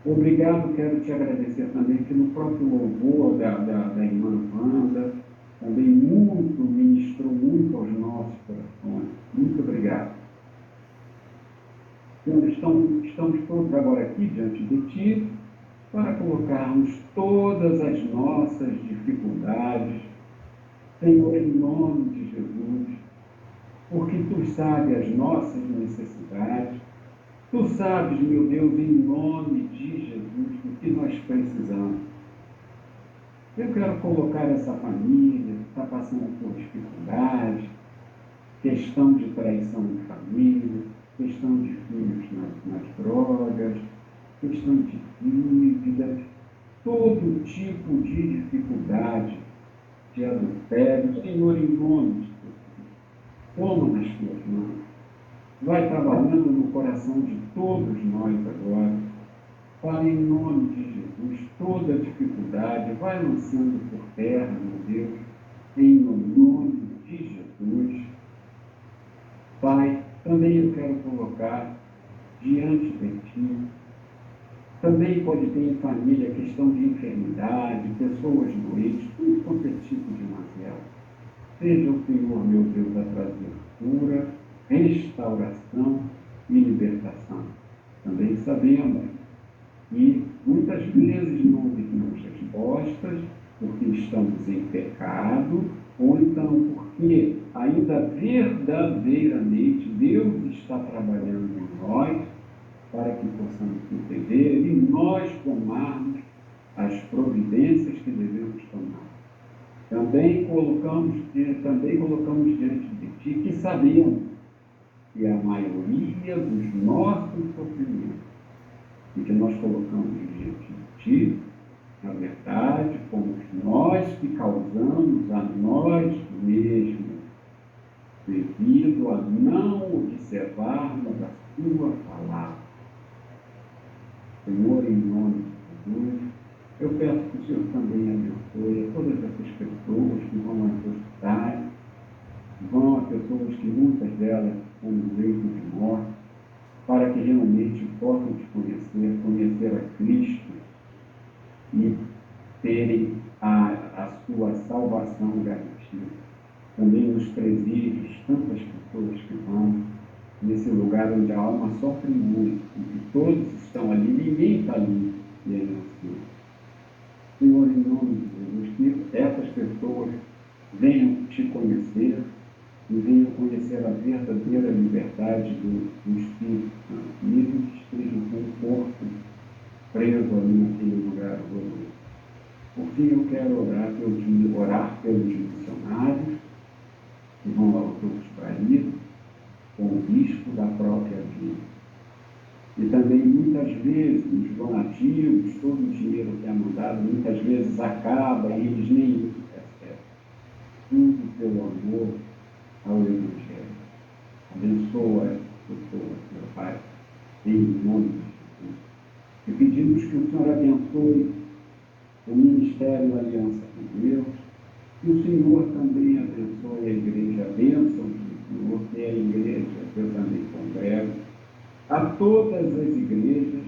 Obrigado, quero te agradecer também que no próprio louvor da irmã Wanda, também ministrou muito aos nossos corações. Muito obrigado. Então, estamos todos agora aqui diante de Ti para colocarmos todas as nossas dificuldades, Senhor, em nome de Jesus. porque Tu sabes as nossas necessidades. Tu sabes, meu Deus, em nome de Jesus, o que nós precisamos. Eu quero colocar essa família que está passando por dificuldade, questão de traição de família, questão de filhos nas drogas, questão de dívidas, todo tipo de dificuldade, de adultério. Senhor, em nome de Jesus, toma nas tuas mãos. Vai trabalhando no coração de todos nós agora, para em nome de Jesus, toda dificuldade, vai lançando por terra, meu Deus, em nome de Jesus. Pai, também eu quero colocar diante de Ti, também pode ter em família questão de enfermidade, pessoas doentes, tudo quanto é tipo de mazela. Seja o Senhor, meu Deus, a trazer cura, restauração e libertação. Também sabemos que muitas vezes não obtemos respostas porque estamos em pecado, ou então porque ainda verdadeiramente Deus está trabalhando em nós para que possamos entender e nós tomarmos as providências que devemos tomar. Também colocamos diante de Ti que sabemos que a maioria dos nossos sofrimentos e que nós colocamos diante de Ti, na verdade, fomos nós que causamos a nós mesmos, devido a não observarmos a Sua palavra. Senhor, em nome de Jesus, eu peço que o Senhor também abençoe todas essas pessoas que vão aos hospitais, vão a pessoas que muitas delas estão no leito de morte, para que realmente possam te conhecer a Cristo e terem a sua salvação garantida. Também nos presídios, tantas pessoas que vão nesse lugar onde a alma sofre muito, e que todos estão ali, ninguém está ali, e aí não sei. Senhor, em nome de Jesus, que essas pessoas venham te conhecer e venham conhecer a verdadeira liberdade do Espírito Santo, mesmo que estejam com o corpo preso ali naquele lugar horroroso. Por fim, eu quero orar pelos missionários que vão aos outros países, com o risco da própria vida. E também, muitas vezes, os donativos, todo o dinheiro que é mandado, muitas vezes acaba e eles nem isso recebem. Tudo pelo amor ao Evangelho. Abençoa as pessoas, meu Pai, em nome de Jesus. E pedimos que o Senhor abençoe o Ministério Aliança com Deus, que o Senhor também abençoe a igreja, a bênção do Senhor, que é a igreja que eu também congrego, a todas as igrejas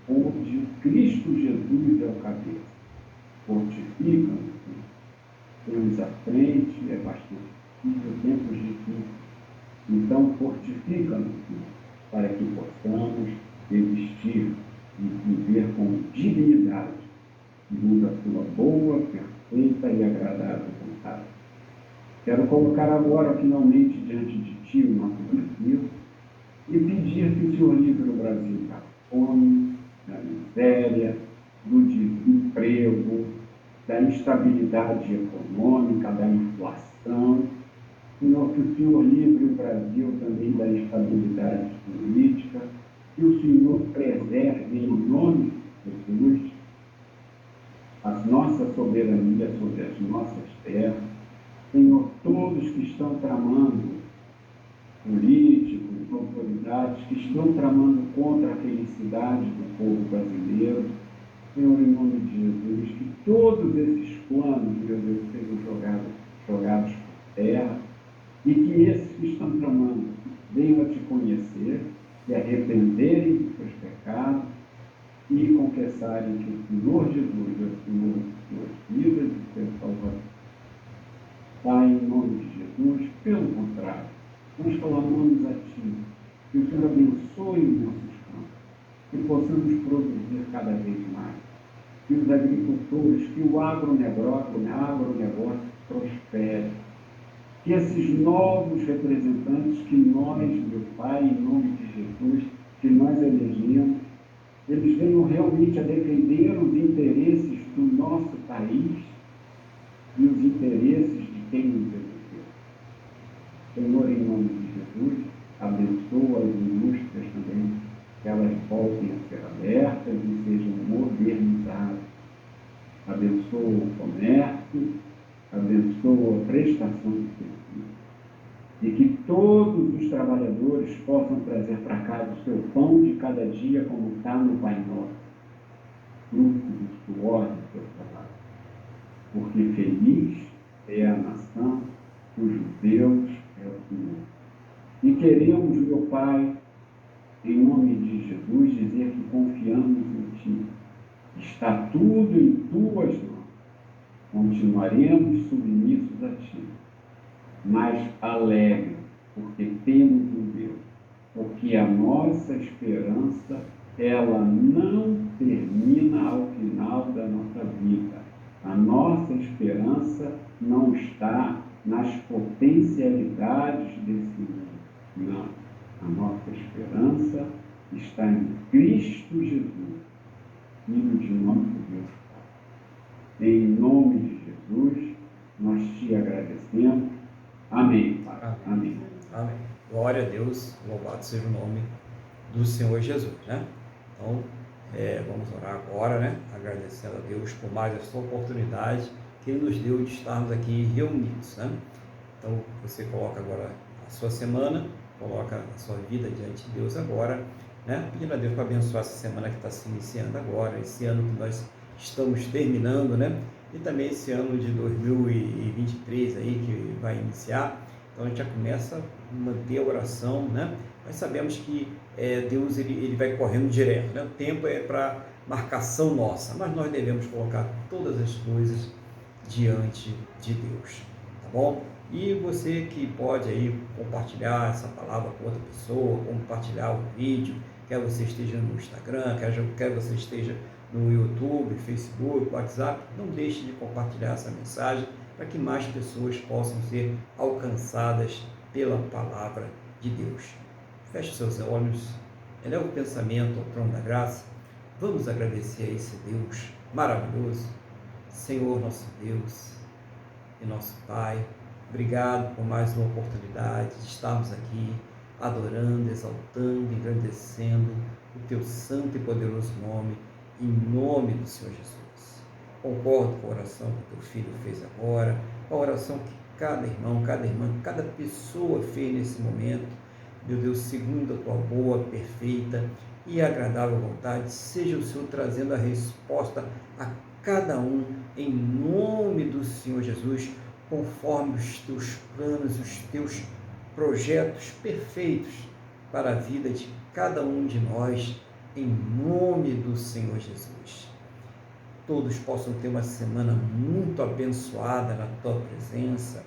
onde Cristo Jesus é o cabeça. Fortifica-nos, temos à frente, é bastante difícil, tempos difíceis. Então, fortifica-nos, para que possamos existir e viver com dignidade, segundo a sua boa, perfeita e agradável vontade. Quero colocar agora, finalmente, diante de Ti o nosso Brasil e pedir que o Senhor livre o Brasil da fome, da miséria, do desemprego, da instabilidade econômica, da inflação. Senhor, que o Senhor livre o Brasil também da instabilidade política, que o Senhor preserve, em nome de Jesus, a nossa soberania sobre as nossas terras. Senhor, todos que estão tramando, políticos, autoridades, que estão tramando contra a felicidade do povo brasileiro, Senhor, em nome de Jesus, que todos esses planos, meu Deus, sejam jogados por terra, e que esses que estão tramando venham a te conhecer, se arrependerem dos seus pecados e confessarem que o Senhor Jesus é o Senhor de suas vidas e seu Salvador. Pai, em nome de Jesus, pelo contrário, nós clamamos a Ti, que o Senhor abençoe os nossos campos, que possamos produzir cada vez mais, que os agricultores, que o agronegócio prospere, que esses novos representantes que nós, meu Pai, em nome de Jesus, que nós elegemos, eles venham realmente a defender os interesses do nosso país e os interesses de quem nos elegeu. Senhor, em nome de Jesus, abençoa as indústrias também, que elas voltem a ser abertas e sejam modernizadas. Abençoa o comércio, abençoa a prestação de serviço. E que todos os trabalhadores possam trazer para casa o seu pão de cada dia, como está no Pai Nosso, fruto do suor do seu trabalho. Porque feliz é a nação cujo Deus é o Senhor. E queremos, meu Pai, em nome de Jesus, dizer que confiamos em Ti. Está tudo em Tuas mãos. Continuaremos submissos a Ti, mas alegre, porque temos um Deus, porque a nossa esperança, ela não termina ao final da nossa vida. A nossa esperança não está nas potencialidades desse mundo. Não. A nossa esperança está em Cristo Jesus, Filho de nosso Deus Pai. Em nome de Jesus, nós te agradecemos. Amém, Pai. Amém. Amém. Glória a Deus, louvado seja o nome do Senhor Jesus, né? Então, vamos orar agora, né? Agradecendo a Deus por mais essa oportunidade que Ele nos deu de estarmos aqui reunidos, né? Então, você coloca agora a sua semana, coloca a sua vida diante de Deus agora, né? Pedindo a Deus para abençoar essa semana que está se iniciando agora, esse ano que nós estamos terminando, né? E também esse ano de 2023 aí que vai iniciar. Então a gente já começa a manter a oração, né? Nós sabemos que Deus ele vai correndo direto, né? O tempo é para marcação nossa, mas nós devemos colocar todas as coisas diante de Deus, tá bom? E você que pode aí compartilhar essa palavra com outra pessoa, compartilhar o vídeo, quer você esteja no Instagram, quer você esteja no YouTube, Facebook, WhatsApp, não deixe de compartilhar essa mensagem para que mais pessoas possam ser alcançadas pela palavra de Deus. Feche seus olhos, eleva o pensamento ao trono da graça. Vamos agradecer a esse Deus maravilhoso, Senhor nosso Deus e nosso Pai. Obrigado por mais uma oportunidade de estarmos aqui adorando, exaltando, engrandecendo o Teu santo e poderoso nome, em nome do Senhor Jesus. Concordo com a oração que o Teu Filho fez agora, com a oração que cada irmão, cada irmã, cada pessoa fez nesse momento. Meu Deus, segundo a Tua boa, perfeita e agradável vontade, seja o Senhor trazendo a resposta a cada um, em nome do Senhor Jesus, conforme os Teus planos, os Teus projetos perfeitos para a vida de cada um de nós, em nome do Senhor Jesus. Todos possam ter uma semana muito abençoada na Tua presença,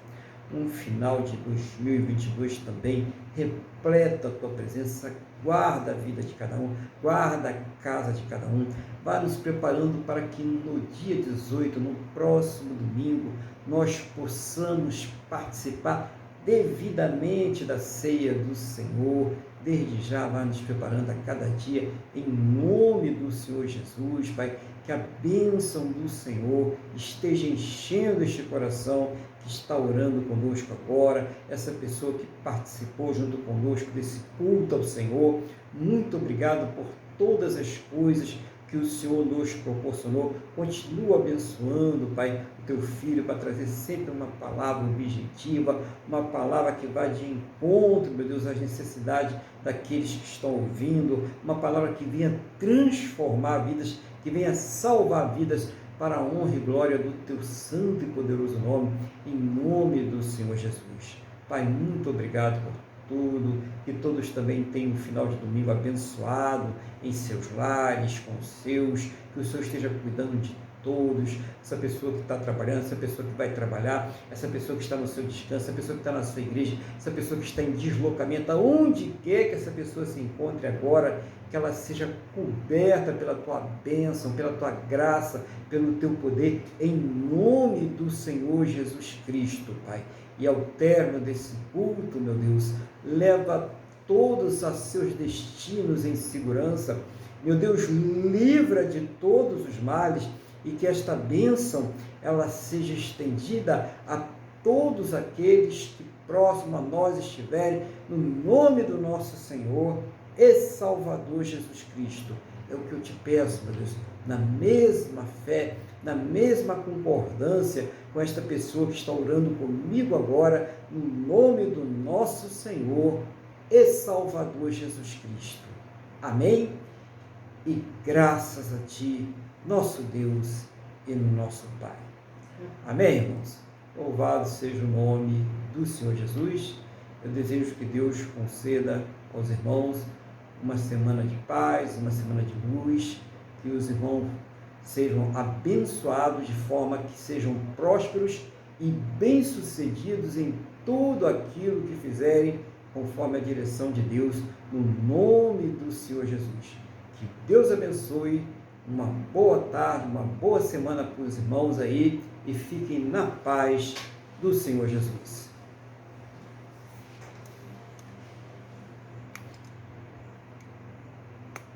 um final de 2022 também repleto a Tua presença. Guarda a vida de cada um, guarda a casa de cada um, vai nos preparando para que no dia 18, no próximo domingo, nós possamos participar devidamente da ceia do Senhor. Desde já vai nos preparando a cada dia, em nome do Senhor Jesus, Pai, que a bênção do Senhor esteja enchendo este coração que está orando conosco agora, essa pessoa que participou junto conosco desse culto ao Senhor. Muito obrigado por todas as coisas que o Senhor nos proporcionou. Continua abençoando, Pai, o Teu Filho, para trazer sempre uma palavra objetiva, uma palavra que vai de encontro, meu Deus, às necessidades daqueles que estão ouvindo, uma palavra que venha transformar vidas, que venha salvar vidas, para a honra e glória do Teu santo e poderoso nome, em nome do Senhor Jesus. Pai, muito obrigado por tudo, que todos também tenham um final de domingo abençoado em seus lares, com os seus, que o Senhor esteja cuidando de todos, essa pessoa que está trabalhando, essa pessoa que vai trabalhar, essa pessoa que está no seu descanso, essa pessoa que está na sua igreja, essa pessoa que está em deslocamento, aonde quer que essa pessoa se encontre agora, que ela seja coberta pela tua bênção, pela tua graça, pelo teu poder, em nome do Senhor Jesus Cristo, Pai. E ao término desse culto, meu Deus, leva todos os seus destinos em segurança. Meu Deus, livra de todos os males e que esta bênção ela seja estendida a todos aqueles que próximo a nós estiverem, no nome do nosso Senhor e Salvador Jesus Cristo. É o que eu te peço, meu Deus, na mesma fé, na mesma concordância com esta pessoa que está orando comigo agora, no nome do nosso Senhor e Salvador Jesus Cristo. Amém? E graças a Ti, nosso Deus e nosso Pai. Amém, irmãos? Louvado seja o nome do Senhor Jesus. Eu desejo que Deus conceda aos irmãos uma semana de paz, uma semana de luz, que os irmãos sejam abençoados de forma que sejam prósperos e bem-sucedidos em tudo aquilo que fizerem, conforme a direção de Deus, no nome do Senhor Jesus. Que Deus abençoe, uma boa tarde, uma boa semana para os irmãos aí e fiquem na paz do Senhor Jesus.